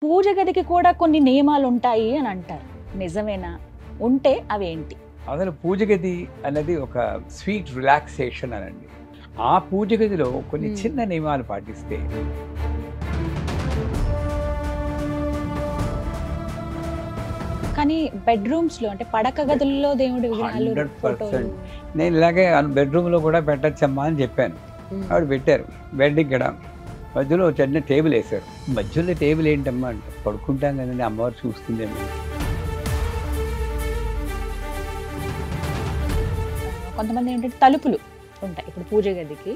పూజ గదికి కూడా కొన్ని నియమాలు ఉంటాయి అని అంటారు. నిజమేనా? ఉంటే అవేంటి? అసలు పూజ గది అన్నది ఒక స్వీట్ రిలాక్సేషన్ అనండి. ఆ పూజ గదిలో కొన్ని చిన్న నియమాలు పాటిస్తే కానీ బెడ్రూమ్స్ లో అంటే పడక గదుల్లో దేవుడి విగ్రహాలు 100%. నేను ఇలాగే బెడ్రూమ్లో కూడా పెట్టచ్చమ్మా అని చెప్పాను. ఆవిడ పెట్టారు. బెడ్ ఇక్కడ మధ్యలో చిన్న టేబుల్ వేశారు. మధ్యలో టేబుల్ ఏంటమ్మా అంటే పడుకుంటాం కదండి, అమ్మవారు చూస్తుందేమో. కొంతమంది ఏంటంటే తలుపులు ఉంటాయి ఇప్పుడు పూజ గదికి,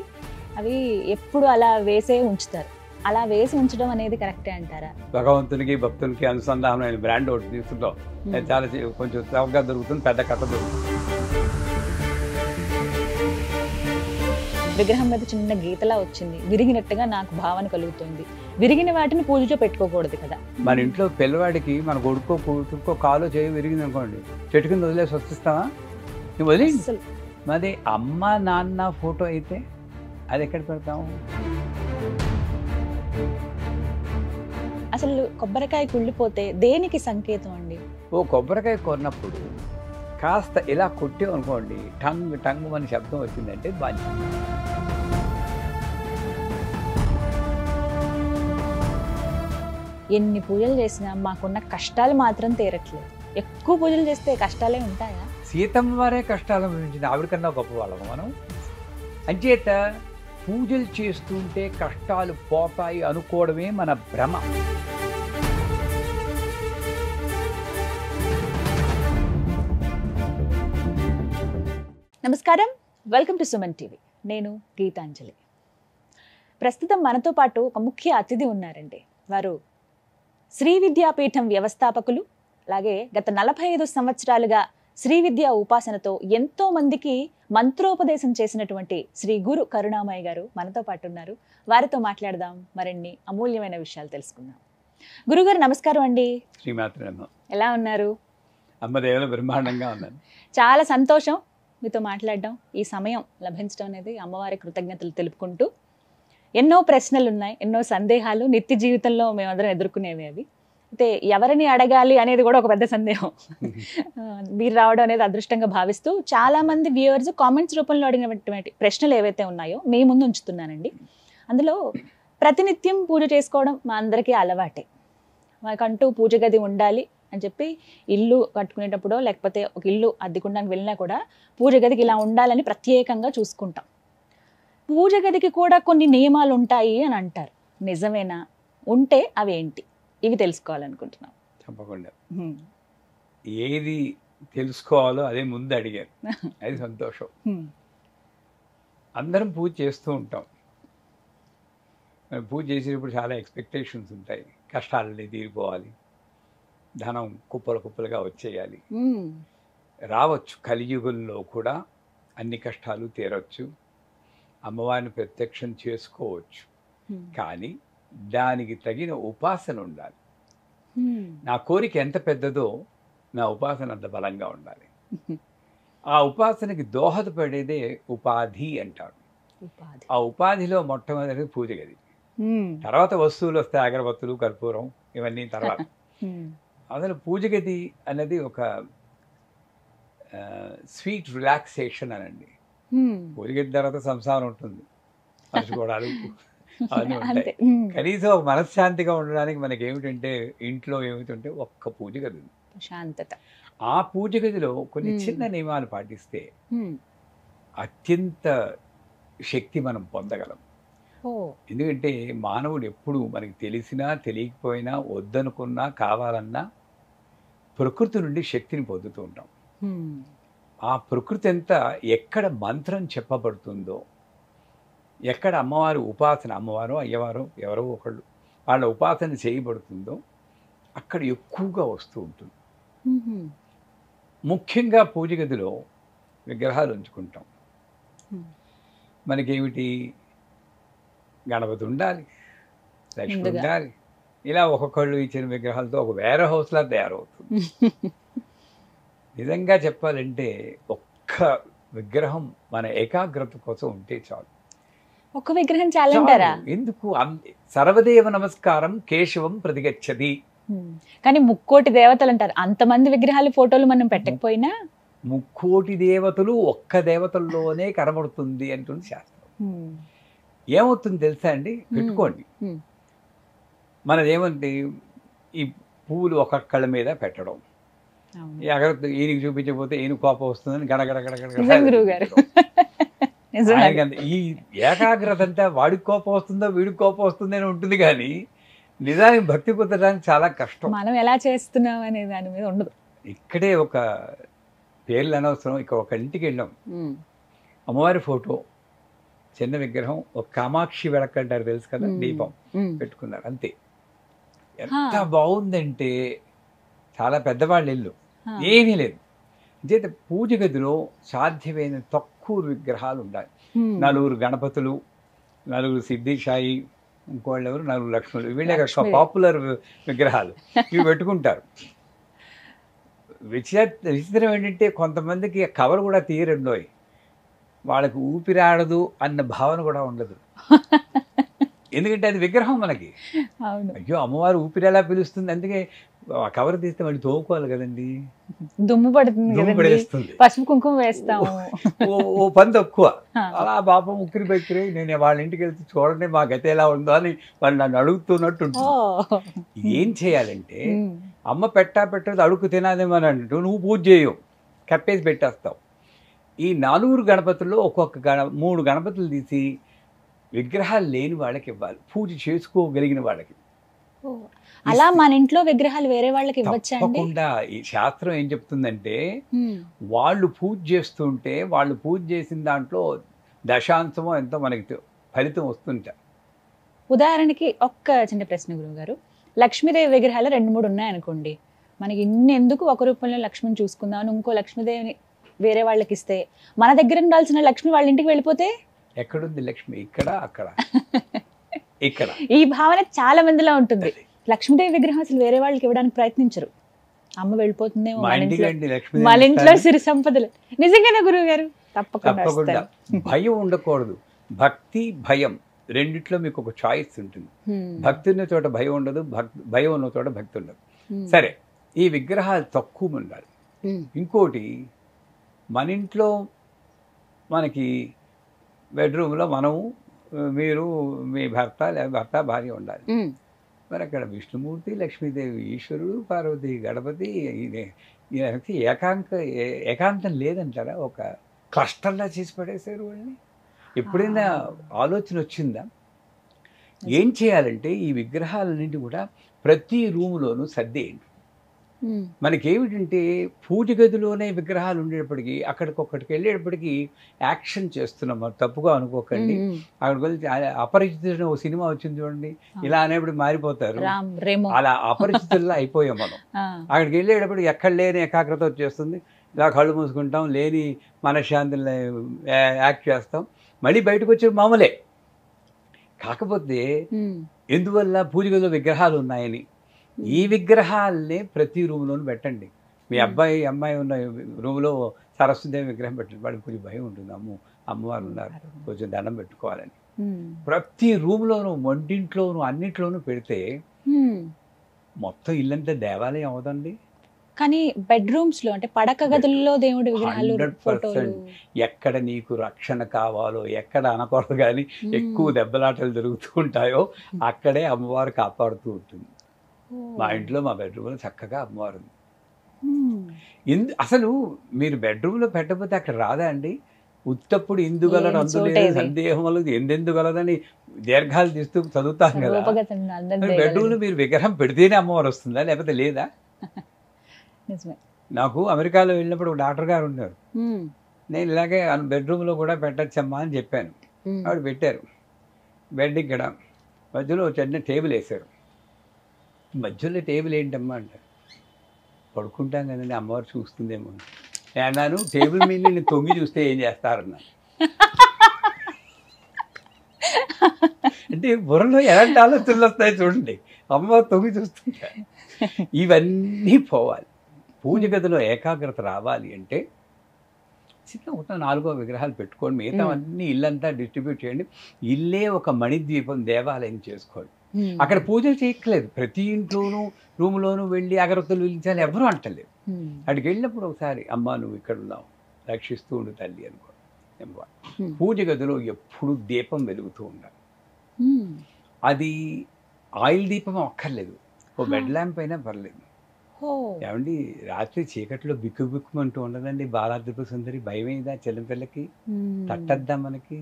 అవి ఎప్పుడు అలా వేసే ఉంచుతారు. అలా వేసి ఉంచడం అనేది కరెక్టే అంటారా? భగవంతునికి భక్తులకి అనుసంధానమైన బ్రాండ్ ఒకటి తీసుకుంటాం. చాలా కొంచెం చౌకగా దొరుకుతుంది, పెద్ద కథ దొరుకుతుంది. విగ్రహం మీద చిన్న గీతలా వచ్చింది, విరిగినట్టుగా నాకు భావన కలుగుతుంది. విరిగిన వాటిని పూజలో పెట్టుకోకూడదు కదా. మన ఇంట్లో పిల్లవాడికి మన కొడుకో కూతురుకో కాలో చేయి విరిగింది అనుకోండి, చెట్టు కింద వదిలేసి వస్తావా? నువ్వు వదిలి అసలు మరి అమ్మ నాన్న ఫోటో అయితే అది ఎక్కడ పెడతాము? అసలు కొబ్బరికాయ కుళ్ళిపోతే దేనికి సంకేతం అండి? ఓ కొబ్బరికాయ కొన్నప్పుడు కాస్త ఇలా కొట్టే అనుకోండి, టంగ్ టంగ్ అని శబ్దం వచ్చిందంటే బాధ్యత. ఎన్ని పూజలు చేసినా మాకున్న కష్టాలు మాత్రం తీరట్లేదు. ఎక్కువ పూజలు చేస్తే కష్టాలే ఉంటాయా? సీతమ్మ వారే కష్టాలు అనుభవించింది, ఆవిడకన్నా గొప్పవాళ్ళము మనం. అంచేత పూజలు చేస్తుంటే కష్టాలు పోతాయి అనుకోవడమే మన భ్రమ. నమస్కారం, వెల్కమ్ టు సుమన్ టీవీ. నేను గీతాంజలి. ప్రస్తుతం మనతో పాటు ఒక ముఖ్య అతిథి ఉన్నారండి. వారు శ్రీ విద్యాపీఠం వ్యవస్థాపకులు, అలాగే గత 45 సంవత్సరాలుగా శ్రీ విద్యా ఉపాసనతో ఎంతో మందికి మంత్రోపదేశం చేసినటువంటి శ్రీ గురు కరుణామయ్య గారు మనతో పాటు ఉన్నారు. వారితో మాట్లాడదాం, మరిన్ని అమూల్యమైన విషయాలు తెలుసుకుందాం. గురుగారు నమస్కారం అండి. శ్రీమాత్రమ్మ. ఎలా ఉన్నారు? అమ్మదేవుల బ్రహ్మాండంగా ఉన్నాను. చాలా సంతోషం మీతో మాట్లాడడం, ఈ సమయం లభించడం అనేది అమ్మవారి కృతజ్ఞతలు తెలుపుకుంటూ. ఎన్నో ప్రశ్నలు ఉన్నాయి, ఎన్నో సందేహాలు నిత్య జీవితంలో మేమందరం ఎదుర్కొనేవి. అవి అయితే ఎవరిని అడగాలి అనేది కూడా ఒక పెద్ద సందేహం. మీరు రావడం అనేది అదృష్టంగా భావిస్తూ చాలా మంది వ్యూవర్స్ కామెంట్స్ రూపంలో అడిగినటువంటి ప్రశ్నలు ఏవైతే ఉన్నాయో మీ ముందు ఉంచుతున్నానండి. అందులో ప్రతినిత్యం పూజ చేసుకోవడం మా అందరికీ అలవాటే. మాకంటూ పూజ గది ఉండాలి అని చెప్పి ఇల్లు కట్టుకునేటప్పుడో లేకపోతే ఒక ఇల్లు అద్దెకుండానికి వెళ్ళినా కూడా పూజ గదికి ఇలా ఉండాలని ప్రత్యేకంగా చూసుకుంటాం. పూజ గదికి కూడా కొన్ని నియమాలు ఉంటాయి అని అంటారు. నిజమేనా? ఉంటే అవేంటి? ఇవి తెలుసుకోవాలనుకుంటున్నాం. తప్పకుండా. ఏది తెలుసుకోవాలో అదే ముందు అడిగారు, అది సంతోషం. అందరం పూజ చేస్తూ ఉంటాం. పూజ చేసేటప్పుడు చాలా ఎక్స్పెక్టేషన్స్ ఉంటాయి. కష్టాలన్నీ తీరిపోవాలి, ధనం కుప్పలు కుప్పలుగా వచ్చేయాలి. రావచ్చు, కలియుగంలో కూడా అన్ని కష్టాలు తీరవచ్చు, అమ్మవారిని ప్రత్యక్షం చేసుకోవచ్చు. కానీ దానికి తగిన ఉపాసన ఉండాలి. నా కోరిక ఎంత పెద్దదో నా ఉపాసన అంత బలంగా ఉండాలి. ఆ ఉపాసనకి దోహదపడేదే ఉపాధి అంటారు. ఆ ఉపాధిలో మొట్టమొదటి పూజ గది, తర్వాత వస్తువులు వస్తాయి, అగరబత్తులు కర్పూరం ఇవన్నీ తర్వాత. అసలు పూజ గది అన్నది ఒక స్వీట్ రిలాక్సేషన్ అనండి. పూజ గది తర్వాత సంసారం ఉంటుంది, పరుచుకోవడాలు అవన్నీ ఉంటాయి. కనీసం ఒక మనశ్శాంతిగా ఉండడానికి మనకి ఏమిటంటే ఇంట్లో ఏమిటంటే ఒక్క పూజ గది ఉంది, శాంతత. ఆ పూజ గదిలో కొన్ని చిన్న నియమాలు పాటిస్తే అత్యంత శక్తి మనం పొందగలం. ఎందుకంటే మానవుడు ఎప్పుడు మనకి తెలిసినా తెలియకపోయినా వద్దనుకున్నా కావాలన్నా ప్రకృతి నుండి శక్తిని పొందుతూ ఉంటాం. ఆ ప్రకృతి అంతా ఎక్కడ మంత్రం చెప్పబడుతుందో, ఎక్కడ అమ్మవారి ఉపాసన, అమ్మవారో అయ్యవారో ఎవరో ఒకళ్ళు వాళ్ళ ఉపాసన చేయబడుతుందో అక్కడ ఎక్కువగా వస్తూ ఉంటుంది. ముఖ్యంగా పూజ గదిలో విగ్రహాలు ఉంచుకుంటాం. మనకేమిటి, గణపతి ఉండాలి, లక్ష్మి ఉండాలి, ఇలా ఒక్కొక్కళ్ళు ఇచ్చిన విగ్రహాలతో ఒక వేర్ హౌస్లా తయారవుతుంది. నిజంగా చెప్పాలంటే ఒక్క విగ్రహం మన ఏకాగ్రత కోసం ఉంటే చాలు. ఒక విగ్రహం చాలంటారా? ఎందుకు సర్వదేవ నమస్కారం కేశవం ప్రతిగచ్చది. కానీ ముక్కోటి దేవతలు అంటారు, అంతమంది విగ్రహాలు ఫోటోలు మనం పెట్టకపోయినా ముక్కోటి దేవతలు ఒక్క దేవతల్లోనే కనబడుతుంది అంటుంది శాస్త్రం. ఏమవుతుంది తెలుసా అండి, పెట్టుకోండి. మనదేమంటే ఈ పువ్వులు ఒక్కొక్కళ్ళ మీద పెట్టడం, ఎక్కడ ఈయనకి చూపించకపోతే ఈయన కోపం వస్తుందని గడగడ ఈ ఏకాగ్రత అంతా వాడికి కోపం వస్తుందో వీడికి కోపం వస్తుందో అని ఉంటుంది, కానీ నిజానికి భక్తి కుదరడానికి చాలా కష్టం. మనం ఎలా చేస్తున్నాం అనే దాని మీద ఉండదు. ఇక్కడే ఒక పేర్లు అనవసరం, ఇక్కడ ఒక ఇంటికి వెళ్ళాం, అమ్మవారి ఫోటో చిన్న విగ్రహం, ఒక కామాక్షి వెడక్ అంటారు తెలుసు కదా, దీపం పెట్టుకున్నారు అంతే. ఎంత బాగుందంటే చాలా పెద్దవాళ్ళ ఇల్లు, ఏమీ లేదు. అంటే పూజ గదిలో సాధ్యమైన తక్కువ విగ్రహాలు ఉండాలి. 4 గణపతులు, 4 సిద్ధిసాయి, ఇంకోళ్ళు ఎవరు 4 లక్ష్మణులు, వీళ్ళే పాపులర్ విగ్రహాలు ఇవి పెట్టుకుంటారు. విచిత్రం ఏంటంటే కొంతమందికి కవర్ కూడా తీయరండోయ్, వాళ్ళకి ఊపిరాడదు అన్న భావన కూడా ఉండదు. ఎందుకంటే అది విగ్రహం మనకి. అయ్యో అమ్మవారు ఊపిరి ఎలా పిలుస్తుంది, అందుకే ఆ కవర్ తీస్తే మళ్ళీ తోముకోవాలి కదండి, దుమ్ము పడుతుంది, పసుపు కుంకుమ వేస్తాము, ఓ పని తక్కువ. అలా పాపం ఉక్కిరి బెక్కిరి, నేను వాళ్ళ ఇంటికి వెళ్తే చూడండి మా గత ఎలా ఉందో అని వాళ్ళు నన్ను అడుగుతున్నట్టు ఉంటుంది. ఏం చేయాలంటే అమ్మ పెట్టదు అడుగు తినాదేమని అంటూ నువ్వు పూజ చేయవు, కప్పేసి పెట్టేస్తావు. ఈ 4 గణపతుల్లో ఒక్కొక్క 3 గణపతులు తీసి విగ్రహాలు లేని వాళ్ళకి ఇవ్వాలి, పూజ చేసుకోగలిగిన వాళ్ళకి. అలా మన ఇంట్లో విగ్రహాలు వేరే వాళ్ళకి ఇవ్వచ్చా? తప్పకుండా. ఈ శాస్త్రం ఏం చెప్తుందంటే వాళ్ళు పూజ చేస్తుంటే వాళ్ళు పూజ చేసిన దాంట్లో దశాంశమో ఎంతో మనకి ఫలితం వస్తుంట. ఉదాహరణకి ఒక్క చిన్న ప్రశ్న గురువు గారు, లక్ష్మీదేవి విగ్రహాలు 2-3 ఉన్నాయనుకోండి, మనకి ఇన్ని ఎందుకు ఒక రూపంలో లక్ష్మిని చూసుకుందాం, ఇంకో లక్ష్మీదేవిని వేరే వాళ్ళకి ఇస్తే మన దగ్గర ఉండాల్సిన లక్ష్మి వాళ్ళ ఇంటికి వెళ్ళిపోతే ఎక్కడుంది లక్ష్మి, ఇక్కడ అక్కడ ఇక్కడ. ఈ భావన చాలా మందిలో ఉంటుంది. లక్ష్మీదేవి విగ్రహం అసలు వేరే వాళ్ళకి ఇవ్వడానికి ప్రయత్నించరు, అమ్మ వెళ్ళిపోతుందేమో మన ఇంట్లో సిరి సంపదలు. నిజంగానే గురువు గారు? తప్పకుండా. భయం ఉండకూడదు, భక్తి భయం రెండిట్లో మీకు ఒక చాయిస్ ఉంటుంది. భక్తి ఉన్న చోట భయం ఉండదు, భయం ఉన్న చోట భక్తి ఉండదు. సరే, ఈ విగ్రహాలు తక్కువ ఉండాలి. ఇంకోటి, మన ఇంట్లో మనకి బెడ్రూమ్లో మనము, మీరు, మీ భర్త లేదా భర్త భార్య ఉండాలి. మరి అక్కడ విష్ణుమూర్తి, లక్ష్మీదేవి, ఈశ్వరుడు, పార్వతి, గణపతి, ఏకాంతం లేదంటారా? ఒక క్లస్టర్లా చేసి పడేశారు వాళ్ళని. ఎప్పుడైనా ఆలోచన వచ్చిందా? ఏం చేయాలంటే ఈ విగ్రహాలన్నింటి కూడా ప్రతి రూములోనూ సర్దేయండి. మనకేమిటంటే పూజ గదిలోనే విగ్రహాలు ఉండేటప్పటికీ అక్కడికొక్కడికి వెళ్ళేటప్పటికీ యాక్షన్ చేస్తున్నాం, మరి తప్పుగా అనుకోకండి. అక్కడికి వెళ్ళి అపరిచితులు ఒక సినిమా వచ్చింది చూడండి, ఇలా అనేప్పుడు మారిపోతారు, అలా అపరిచితుల్లో అయిపోయాం మనం. అక్కడికి వెళ్ళేటప్పటికి ఎక్కడ లేని ఏకాగ్రత వచ్చేస్తుంది, ఇలా కళ్ళు మూసుకుంటాం, లేని మనశ్శాంతిని యాక్ట్ చేస్తాం, మళ్ళీ బయటకు వచ్చే మామూలే. కాకపోతే ఎందువల్ల పూజ గదిలో విగ్రహాలు ఉన్నాయని, ఈ విగ్రహాలనే ప్రతి రూమ్లోనూ పెట్టండి. మీ అమ్మాయి ఉన్న రూమ్లో సరస్వతిదేవి విగ్రహం పెట్టండి, వాడికి కొంచెం భయం ఉంటుంది, అమ్మవారు ఉన్నారు కొంచెం దండం పెట్టుకోవాలని. ప్రతి రూమ్లోనూ, వంటింట్లోనూ, అన్నింటిలోనూ పెడితే మొత్తం ఇల్లంతా దేవాలయం అవదండి. కానీ బెడ్రూమ్స్ లో, అంటే పడక గదుల్లో దేవుడి విగ్రహాలు 100%. ఎక్కడ నీకు రక్షణ కావాలో, ఎక్కడ అనకూడదు కానీ ఎక్కువ దెబ్బలాటలు జరుగుతూ ఉంటాయో అక్కడే అమ్మవారు కాపాడుతూ ఉంటుంది. మా ఇంట్లో, మా బెడ్రూమ్లో చక్కగా అమ్మవారు ఉంది. అసలు మీరు బెడ్రూమ్లో పెట్టకపోతే అక్కడ రాదా అండి? ఉత్తప్పుడు ఎందుగలడు అందులేదు, సందేహములు ఎందెందుగలదని దీర్ఘాలు తీస్తూ చదువుతాం కదా. బెడ్రూమ్లో మీరు విగ్రహం పెడితేనే అమ్మవారు వస్తుందా, లేకపోతే లేదా? నాకు అమెరికాలో వెళ్ళినప్పుడు ఒక డాక్టర్ గారు ఉన్నారు, నేను ఇలాగే బెడ్రూమ్లో కూడా పెట్టచ్చమ్మా అని చెప్పాను. ఆవిడ పెట్టారు. బెడ్ ఇక్కడ మధ్యలో చిన్న టేబుల్ వేశారు. మధ్యలో టేబుల్ ఏంటమ్మా అంటారు. పడుకుంటాం కదండి, అమ్మవారు చూస్తుందేమో అన్నాను. టేబుల్ మీద నేను తొంగి చూస్తే ఏం చేస్తారన్నా. అంటే బుర్రలో ఎలాంటి ఆలోచనలు వస్తాయి చూడండి, అమ్మవారు తొంగి చూస్తుంటా. ఇవన్నీ పోవాలి. పూజ గదిలో ఏకాగ్రత రావాలి అంటే చిన్న ఒక 4 విగ్రహాలు పెట్టుకోండి, మిగతా అన్ని ఇల్లంతా డిస్ట్రిబ్యూట్ చేయండి, ఇల్లే ఒక మణిద్వీపం దేవాలయం చేసుకోండి. అక్కడ పూజలు చేయట్లేదు, ప్రతి ఇంట్లోనూ రూమ్లోనూ వెళ్ళి అగరత్తులు వెలిగించాలి ఎవరు అంటలేదు. అక్కడికి వెళ్ళినప్పుడు ఒకసారి అమ్మ నువ్వు ఇక్కడ ఉన్నావు, రక్షిస్తూ ఉండు తల్లి అనుకో. పూజ గదిలో ఎప్పుడు దీపం వెలుగుతూ ఉండాలి. అది ఆయిల్ దీపం అక్కర్లేదు, ఓ బెడ్ ల్యాంప్ అయినా పర్లేదు. ఏమండి రాత్రి చీకట్లో బిక్కు బిక్కుమంటూ ఉండదండి బాలాద్రిప సుందరి, భయమైందా చెల్లిపిల్లకి, తట్టద్దా మనకి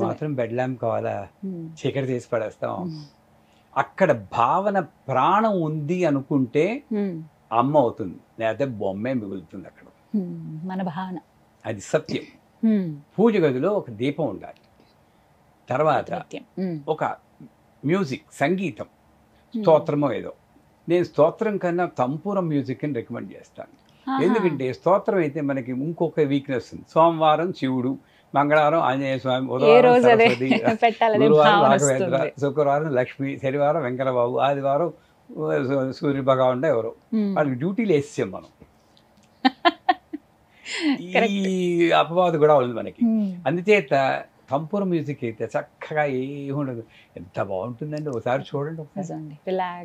మాత్రం బెడ్ ల్యాంప్ కావాలా, చీకటి చేసి పడేస్తాం. అక్కడ భావన ప్రాణం ఉంది అనుకుంటే అమ్మ అవుతుంది, లేకపోతే బొమ్మే మిగులుతుంది అక్కడ. మన భావన అది సత్యం. పూజ గదిలో ఒక దీపం ఉండాలి, తర్వాత ఒక మ్యూజిక్, సంగీతం, స్తోత్రమో ఏదో. నేను స్తోత్రం కన్నా తంపూరం మ్యూజిక్ అని రికమెండ్ చేస్తాను. ఎందుకంటే స్తోత్రం అయితే మనకి ఇంకొక వీక్నెస్ ఉంది. సోమవారం శివుడు, మంగళవారం ఆంజనేయ స్వామి, బుధవారం సరస్వతి, గురువారం రాఘవేంద్ర, శుక్రవారం లక్ష్మి, శనివారం వెంకటబాబు, ఆదివారం సూర్య భగవాన్ ఎవరో, వాళ్ళకి డ్యూటీలు వేసాం మనం. ఈ అపవాదు కూడా ఉంది మనకి. అందుచేత తంపూర మ్యూజిక్ అయితే చక్కగా ఏముండదు, ఎంత బాగుంటుందండి. ఒకసారి చూడండి,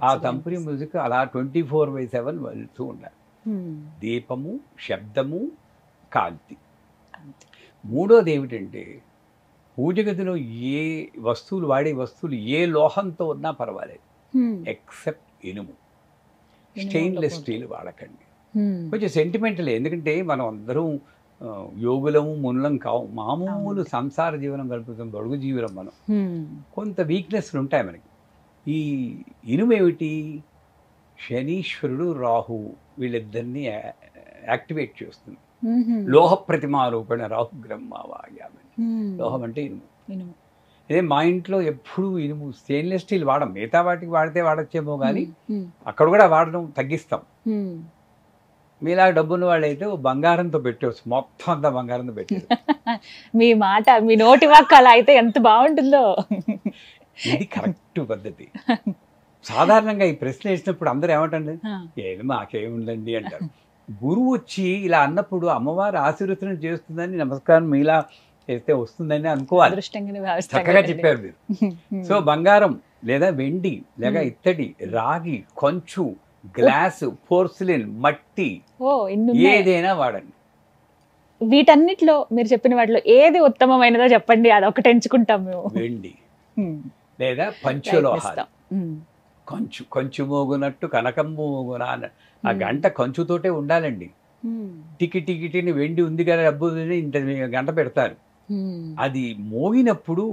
ఆ తంపూరి మ్యూజిక్ అలా 24/7 వెళ్తూ ఉండాలి. దీపము, శబ్దము, కాంతి. మూడోది ఏమిటంటే పూజ గదిలో ఏ వస్తువులు వాడే వస్తువులు ఏ లోహంతో ఉన్నా పర్వాలేదు, ఎక్సెప్ట్ ఇనుము. స్టెయిన్లెస్ స్టీల్ వాడకండి. కొంచెం సెంటిమెంటల్, ఎందుకంటే మనం అందరం యోగులము మునులం కావు, మామూలు సంసార జీవనం గడుపుతాం, బడుగు జీవనం మనం. కొంత వీక్నెస్లు ఉంటాయి మనకి. ఈ ఇనుము ఏమిటి, శనీశ్వరుడు రాహు వీళ్ళిద్దరినీ యాక్టివేట్ చేస్తుంది. లోహ ప్రతిమారూపణ రాహు బ్రహ్మవాయామని. లోహం అంటే ఇనుము. అదే మా ఇంట్లో ఎప్పుడు ఇనుము, స్టెయిన్లెస్ స్టీల్ వాడం, మిగతా వాటికి వాడితే వాడచ్చేమో కానీ అక్కడ కూడా వాడడం తగ్గిస్తాం. మీలా డబ్బున్న వాళ్ళైతే బంగారంతో పెట్టవచ్చు, మొత్తం అంతా బంగారంతో పెట్టారు. మీ మాట, మీ నోటి వాక్ అలా అయితే ఎంత బాగుంటుందో. ఇది కరెక్ట్ పద్ధతి. సాధారణంగా ఈ ప్రశ్న వేసినప్పుడు అందరూ ఏమంటండి, ఏది మాకేముందండి అంటారు. గురువు వచ్చి ఇలా అన్నప్పుడు అమ్మవారు ఆశీర్వచనం చేస్తుందని, నమస్కారం మీలా చేస్తే వస్తుందని అనుకోవాలి. చక్కగా చెప్పారు మీరు. సో బంగారం లేదా వెండి లేక ఇత్తడి, రాగి, కంచు, గ్లాసు, పోర్సిలిన్, మట్టి, ఏదైనా వాడండి. వీటన్నిటిలో మీరు చెప్పిన వాటిలో ఏది ఉత్తమమైనదో చెప్పండి, అది ఒకటి ఎంచుకుంటాం మేము. వెండి లేదా పంచలోహాలు. కంచు మోగునట్టు కనకంబు మోగున, ఆ గంట కంచుతోటే ఉండాలండి. టికిటిని వెండి ఉంది కదా డబ్బు ఇంత గంట పెడతారు, అది మోగినప్పుడు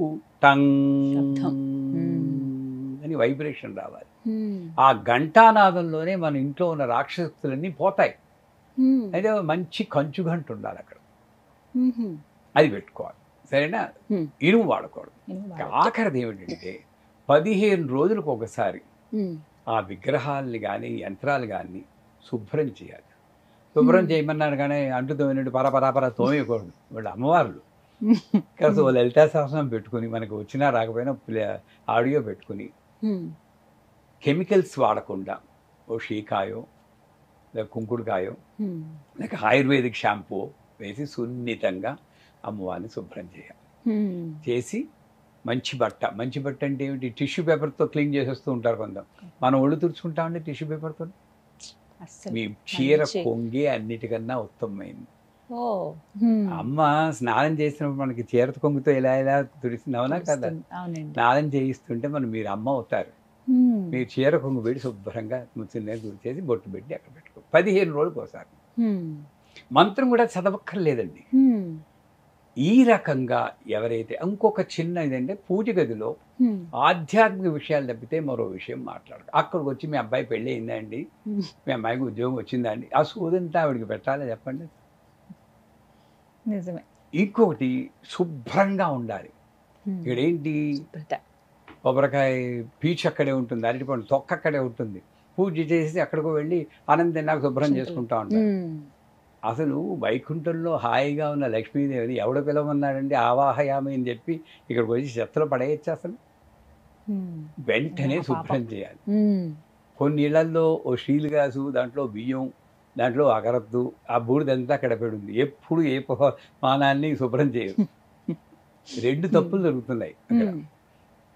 టంగ్ అని వైబ్రేషన్ రావాలి. ఆ ఘంటానాదంలోనే మన ఇంట్లో ఉన్న రాక్షసులన్నీ పోతాయి. అయితే మంచి కంచు గంట ఉండాలి అక్కడ, అది పెట్టుకోవాలి. సరేనా? ఇనుము వాడకూడదు. ఆఖరిది ఏమిటంటే 15 రోజులకు ఒకసారి ఆ విగ్రహాలని కానీ యంత్రాలు కానీ శుభ్రం చేయాలి. శుభ్రం చేయమన్నాడు కానీ అంటు తోమినట్టు పరపరాపర తోమేయకూడదు. వాళ్ళు అమ్మవార్లు కాస్త లలితా సహస్రం పెట్టుకుని, మనకు వచ్చినా రాకపోయినా ఆడియో పెట్టుకుని, కెమికల్స్ వాడకుండా ఓ షీకాయో లేక కుంకుడుకాయో లేక ఆయుర్వేదిక్ షాంపూ వేసి సున్నితంగా అమ్మవారిని శుభ్రం చేయాలి. చేసి మంచి బట్ట అంటే ఏమిటి, టిష్యూ పేపర్తో క్లీన్ చేసేస్తూ ఉంటారు కొంత. మనం ఒళ్ళు తుడుచుకుంటామండి టిష్యూ పేపర్తో. మీ చీర కొంగే అన్నిటికన్నా ఉత్తమమైంది. అమ్మ స్నానం చేసినప్పుడు మనకి చీర కొంగుతో ఇలా తుడిసింది, అవునా కదా? స్నానం చేయిస్తుంటే మీరు అమ్మ అవుతారు. మీరు చీర కొంగు పెట్టి శుభ్రంగా ముచ్చినే చేసి బొట్టు పెట్టి అక్కడ పెట్టుకో. 15 రోజులకు ఒకసారి. మంత్రం కూడా చదవక్కర్లేదండి. ఈ రకంగా ఎవరైతే, ఇంకొక చిన్న ఇదంటే పూజ గదిలో ఆధ్యాత్మిక విషయాలు తప్పితే మరో విషయం మాట్లాడదు. అక్కడికి వచ్చి మీ అబ్బాయి పెళ్ళి అయిందా అండి, మీ అమ్మాయికి ఉద్యోగం వచ్చిందా అండి, ఆ సూదంతా ఆవిడికి పెట్టాలి చెప్పండి. నిజమే. ఇంకొకటి శుభ్రంగా ఉండాలి. ఇక్కడేంటి, కొబ్బరికాయ పీచు అక్కడే ఉంటుంది, అరటిపండు తొక్క అక్కడే ఉంటుంది. పూజ చేసి అక్కడికి వెళ్ళి ఆనందం నాకు శుభ్రం చేసుకుంటా ఉంటారు. అసలు వైకుంఠంలో హాయిగా ఉన్న లక్ష్మీదేవిని ఎవడ పిలవన్నాడండి, ఆవాహయామి అని చెప్పి ఇక్కడికి వచ్చి చెత్తలో పడేయచ్చు. అసలు వెంటనే శుభ్రం చేయాలి. కొన్ని ఇళ్లల్లో ఓ స్టీల్ గ్లాసు, దాంట్లో బియ్యం దాంట్లో అగరత్తు ఆ బూడిదంతా అక్కడ పెడుంది. ఎప్పుడు ఏ మానాన్ని శుభ్రం చేయరు. 2 తప్పులు జరుగుతున్నాయి అక్కడ.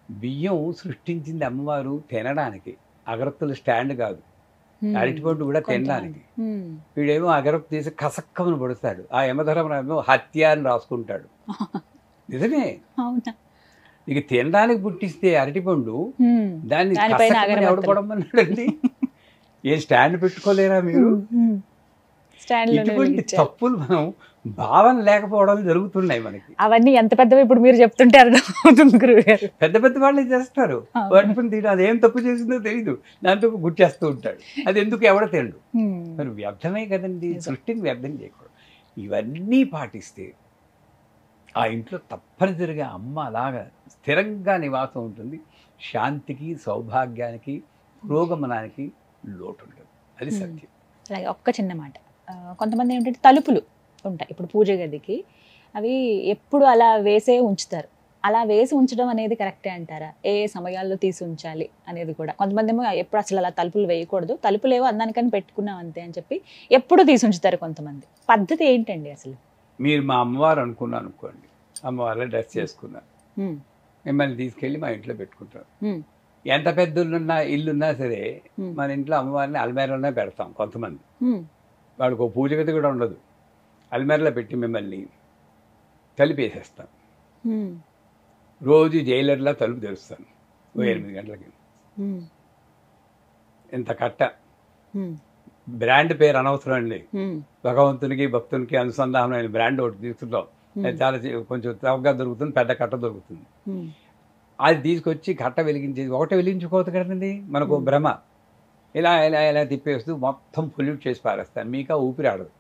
బియ్యం సృష్టించింది అమ్మవారు తినడానికి, అగరత్తుల స్టాండ్ కాదు. అరటిపండు కూడా తినడానికి. వీడేమో అగరత్తు తీసి కసక్కమని పడుస్తాడు. ఆ యమధర్మరాజు హత్య అని రాసుకుంటాడు. నిజమే. ఇక తినడానికి పుట్టిస్తే అరటిపండు దాన్ని ఎవడు పడమన్నాడండి? ఏ స్టాండ్ పెట్టుకోలేరా మీరు? ఇటువంటి తప్పులు మనం భావన లేకపోవడం జరుగుతున్నాయి మనకి. అవన్నీ ఎంత పెద్దవి ఇప్పుడు మీరు చెప్తుంటే అర్థమవుతుంది గురువుగారు. పెద్ద పెద్ద వాళ్ళే చేస్తారు. వాటిని తిని అదేం తప్పు చేసిందో తెలియదు, దాంతో గుర్చేస్తూ ఉంటాడు. అది ఎందుకు ఎవడ తిండు? మరి వ్యర్థమే కదండి. సృష్టిని వ్యర్థం చేయకూడదు. ఇవన్నీ పాటిస్తే ఆ ఇంట్లో తప్పనిసరిగా అమ్మ అలాగా స్థిరంగా నివాసం ఉంటుంది. శాంతికి, సౌభాగ్యానికి, పురోగమనానికి లోటు ఉండదు. అది సత్యం. అలాగే ఒక్క చిన్న మాట, కొంతమంది ఏంటంటే తలుపులు ఉంటాయి ఇప్పుడు పూజ గదికి, అవి ఎప్పుడు అలా వేసే ఉంచుతారు. అలా వేసి ఉంచడం అనేది కరెక్టే అంటారా? ఏ సమయాల్లో తీసి ఉంచాలి అనేది కూడా. కొంతమంది ఏమో ఎప్పుడు అసలు అలా తలుపులు వేయకూడదు, తలుపులేవో అందానికని పెట్టుకున్నాం అంతే అని చెప్పి ఎప్పుడు తీసి ఉంచుతారు కొంతమంది. పద్ధతి ఏంటండి అసలు? మీరు మా అమ్మవారు అనుకున్నాను అనుకోండి, అమ్మవారిలో డ్రెస్ చేసుకున్నారు, మిమ్మల్ని తీసుకెళ్ళి మా ఇంట్లో పెట్టుకుంటారు. ఎంత పెద్ద ఇల్లున్నా సరే మన ఇంట్లో అమ్మవారిని అల్మేరలోనే పెడతాం. కొంతమంది వాడికి ఒక పూజ గది కూడా ఉండదు, అల్మేరలో పెట్టి మిమ్మల్ని తలుపేసేస్తాను. రోజు జైలర్లా తలుపు తెరుస్తాను 8 గంటలకి. ఇంత కట్ట, బ్రాండ్ పేరు అనవసరం అండి. భగవంతునికి భక్తునికి అనుసంధానమైన బ్రాండ్ ఒకటి తీసుకుంటాం. చాలా కొంచెం చౌకగా దొరుకుతుంది, పెద్ద కట్ట దొరుకుతుంది. అది తీసుకొచ్చి కట్ట వెలిగించేది ఒకటే వెలిగించుకోవద్దు కదండి, మనకు భ్రమ. ఇలా ఇలా ఇలా తిప్పేస్తూ మొత్తం పొల్యూట్ చేసి పారేస్తాను. మీకా ఊపిరి ఆడదు.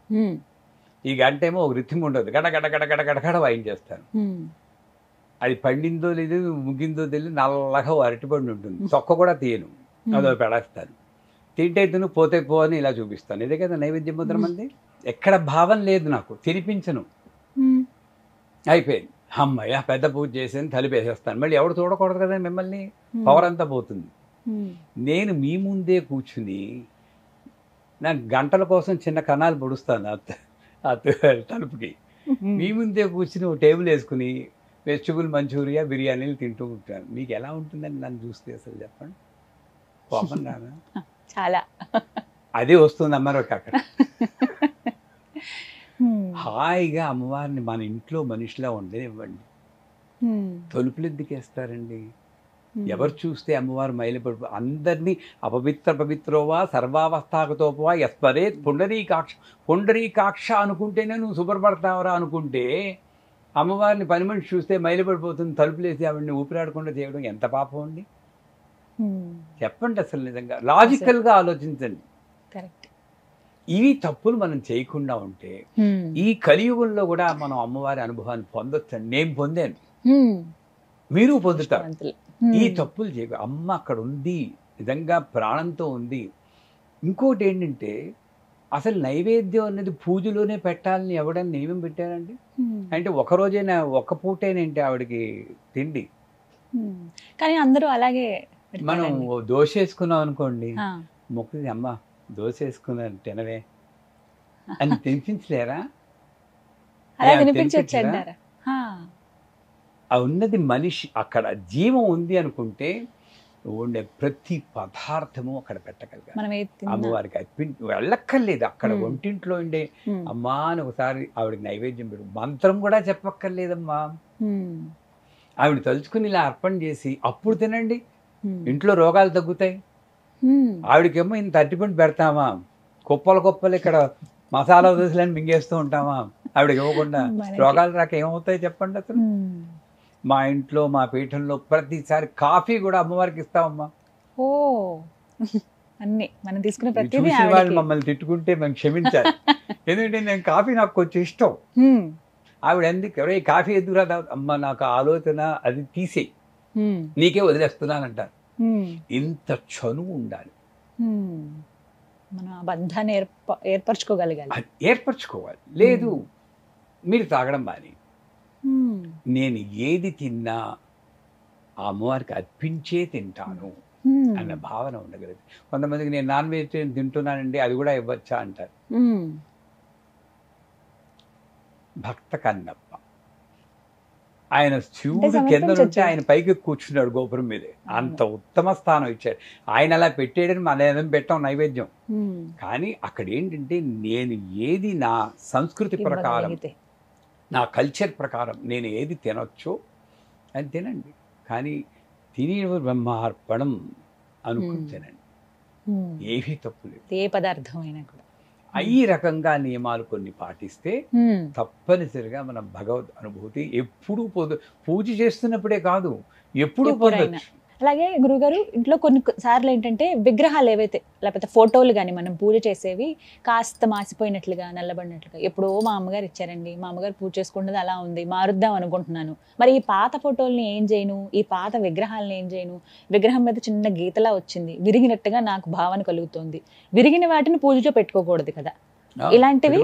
ఈ గంట ఏమో ఒక రిథమ్ ఉండదు, గడ గడ గడ గడ గడగడ వాయించేస్తాను. అది పండిందో లేదు, ముగ్గిందో తెలియదు, నల్లగా అరటిపండు ఉంటుంది, తొక్క కూడా తీయను, అదో పెడేస్తాను. తింటే తిను, పోతే పో అని ఇలా చూపిస్తాను. ఇదే కదా నైవేద్య ముద్ర మంది. ఎక్కడ భావం లేదు, నాకు తినిపించను. అయిపోయింది, అమ్మయ్య పెద్ద పూజ చేసి తలిపేసేస్తాను. మళ్ళీ ఎవడు చూడకూడదు కదా మిమ్మల్ని, పవర్ అంతా పోతుంది. నేను మీ ముందే కూర్చుని నాకు గంటల కోసం చిన్న కణాలు పొడుస్తాను ఆ తలుపుకి. మీ ముందే కూర్చుని ఒక టేబుల్ వేసుకుని వెజిటబుల్ మంచూరియా, బిర్యానీలు తింటూ ఉంటాను. మీకు ఎలా ఉంటుందని నన్ను చూస్తే అసలు చెప్పండి, కోపం రాదా? చాలా. అదే వస్తుంది అమ్మవారికి అక్కడ. హాయిగా అమ్మవారిని మన ఇంట్లో మనిషిలా ఉండనివ్వండి. తలుపులు ఎందుకు వేస్తారండి? ఎవరు చూస్తే అమ్మవారు మైలపడి అందరినీ అపవిత్ర పవిత్రోవా సర్వావస్థాగతోపవా యస్పరే పుండరీకాక్ష అనుకుంటేనే నువ్వు శుభ్రపడతావరా అనుకుంటే, అమ్మవారిని పని మనిషి చూస్తే మైలపడిపోతుంది, తలుపులేసి ఆవిడని ఊపిరాడకుండా చేయడం ఎంత పాపం అండి? చెప్పండి అసలు, నిజంగా లాజికల్గా ఆలోచించండి. ఇవి తప్పులు మనం చేయకుండా ఉంటే ఈ కలియుగంలో కూడా మనం అమ్మవారి అనుభవాన్ని పొందొచ్చండి. నేను పొందాను, మీరు పొందుతారు. ఈ తప్పులు చేయకు. అమ్మ అక్కడ ఉంది, నిజంగా ప్రాణంతో ఉంది. ఇంకోటి ఏంటంటే, అసలు నైవేద్యం అనేది పూజలోనే పెట్టాలని ఎవడని నియమం పెట్టారండి? అంటే ఒకరోజైనా ఒక్క పూటేనంటే ఆవిడకి తిండి. కానీ అందరూ అలాగే. మనం దోశ వేసుకున్నాం అనుకోండి, మొక్కది అమ్మ దోశ వేసుకున్నాను తినవే అని తినిపించలేరా? ఉన్నది మనిషి, అక్కడ జీవం ఉంది అనుకుంటే ఉండే ప్రతి పదార్థము అక్కడ పెట్టగలిగారు. అమ్మవారికి వెళ్ళక్కర్లేదు, అక్కడ ఒంటింట్లో ఉండే అమ్మా అని ఒకసారి ఆవిడకి నైవేద్యం పెట్టు, మంత్రం కూడా చెప్పక్కర్లేదమ్మా. ఆవిడ తలుచుకుని ఇలా అర్పణ చేసి అప్పుడు తినండి, ఇంట్లో రోగాలు తగ్గుతాయి. ఆవిడకేమో ఇంత అరటిపండు పెడతామా, కుప్పలు ఇక్కడ మసాలా దోశలని మింగేస్తూ ఉంటామా? ఆవిడకి ఇవ్వకుండా రోగాలు రాక ఏమవుతాయి చెప్పండి అసలు. మా ఇంట్లో మా పీఠంలో ప్రతిసారి కాఫీ కూడా అమ్మవారికి ఇస్తామమ్మా. ఓ అన్ని మనం తీసుకునే ప్రతి వాళ్ళు మమ్మల్ని తిట్టుకుంటే మేము క్షమించాలి, ఎందుకంటే నేను కాఫీ నాకు కొంచెం ఇష్టం. ఆవిడ ఎందుకు ఎవరో కాఫీ ఎదురురా అమ్మ, నాకు ఆలోచన అది తీసేయి, నీకే వదిలేస్తున్నానంటారు. ఇంత చనువు ఉండాలి, మన బంధాన్ని ఏర్పరచుకోవాలి. లేదు మీరు తాగడం బాని, నేను ఏది తిన్నా ఆ అమ్మవారికి అర్పించే తింటాను. అన్న భావన ఉండగలదు. కొంతమందికి నేను నాన్ వెజిటేరియన్ తింటున్నానండి, అది కూడా ఇవ్వచ్చా అంటారు. భక్త కన్నప్ప ఆయన శివుడు కింద నుండి ఆయన పైకి కూర్చున్నాడు గోపురం మీదే. అంత ఉత్తమ స్థానం ఇచ్చాడు. ఆయన అలా పెట్టేయడం మన ఏదైనా పెట్టాం నైవేద్యం. కానీ అక్కడ ఏంటంటే నేను ఏది నా సంస్కృతి ప్రకారం, నా కల్చర్ ప్రకారం నేను ఏది తినొచ్చో అది తినండి. కానీ తినే బ్రహ్మార్పణం అనుకుని తినండి, ఏమీ తప్పు లేదు. ఏ పదార్థమైనా కూడా ఈ రకంగా నియమాలు కొన్ని పాటిస్తే తప్పనిసరిగా మన భగవద్ అనుభూతి ఎప్పుడూ పూజ చేస్తున్నప్పుడే కాదు, ఎప్పుడూ పొందొచ్చు. అలాగే గురుగారు, ఇంట్లో కొన్ని సార్లు ఏంటంటే విగ్రహాలు ఏవైతే లేకపోతే ఫోటోలు కానీ మనం పూజ చేసేవి కాస్త మాసిపోయినట్లుగా, నల్లబడినట్లుగా, ఎప్పుడో మా అమ్మగారు ఇచ్చారండి, మా అమ్మగారు పూజ చేసుకుంటుంది అలా ఉంది, మారుద్దాం అనుకుంటున్నాను, మరి ఈ పాత ఫోటోల్ని ఏం చేయను, ఈ పాత విగ్రహాలను ఏం చేయను, విగ్రహం మీద చిన్న గీతలా వచ్చింది, విరిగినట్టుగా నాకు భావన కలుగుతోంది, విరిగిన వాటిని పూజలో పెట్టుకోకూడదు కదా, ఇలాంటివి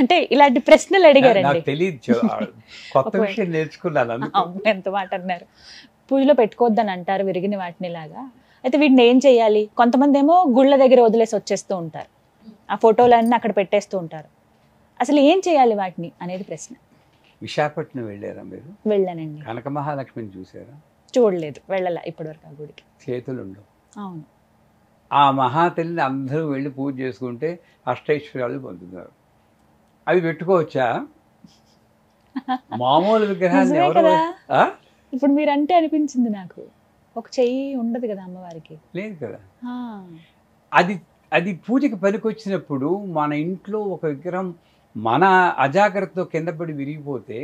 అంటే ఇలాంటి ప్రశ్నలు అడిగారండి. ఎంత మాట అన్నారు. పూజలో పెట్టుకోవద్దని అంటారు విరిగిన వాటిని లాగా. అయితే వీటిని ఏం చేయాలి? కొంతమంది ఏమో గుళ్ళ దగ్గర వదిలేసి వచ్చేస్తూ ఉంటారు, ఆ ఫోటోలన్నీ అక్కడ పెట్టేస్తూ ఉంటారు. అసలు ఏం చేయాలి వాటిని అనేది ప్రశ్న. విశాఖపట్నం వెళ్ళారా మీరు? వెళ్ళానండి. కనక మహాలక్ష్మిని చూసారా? చూడలేదు, వెళ్ళాల ఇప్పటివరకు ఆ గుడికి. చేతులు ఉండవు. అవును. ఆ మహాతల్లిని అందరూ వెళ్ళి పూజ చేసుకుంటే అష్టైశ్వర్యాలు పొందుతున్నారు. అవి పెట్టుకోవచ్చా? మామూలు విగ్రహాన్ని ఎవరు? ఇప్పుడు మీరు అంటే అనిపించింది నాకు, ఒక చెయ్యి ఉండదు కదా అమ్మవారికి. లేదు కదా. అది అది పూజకి పనికొచ్చినప్పుడు మన ఇంట్లో ఒక విగ్రహం మన అజాగ్రత్తతో కింద పడి విరిగిపోతే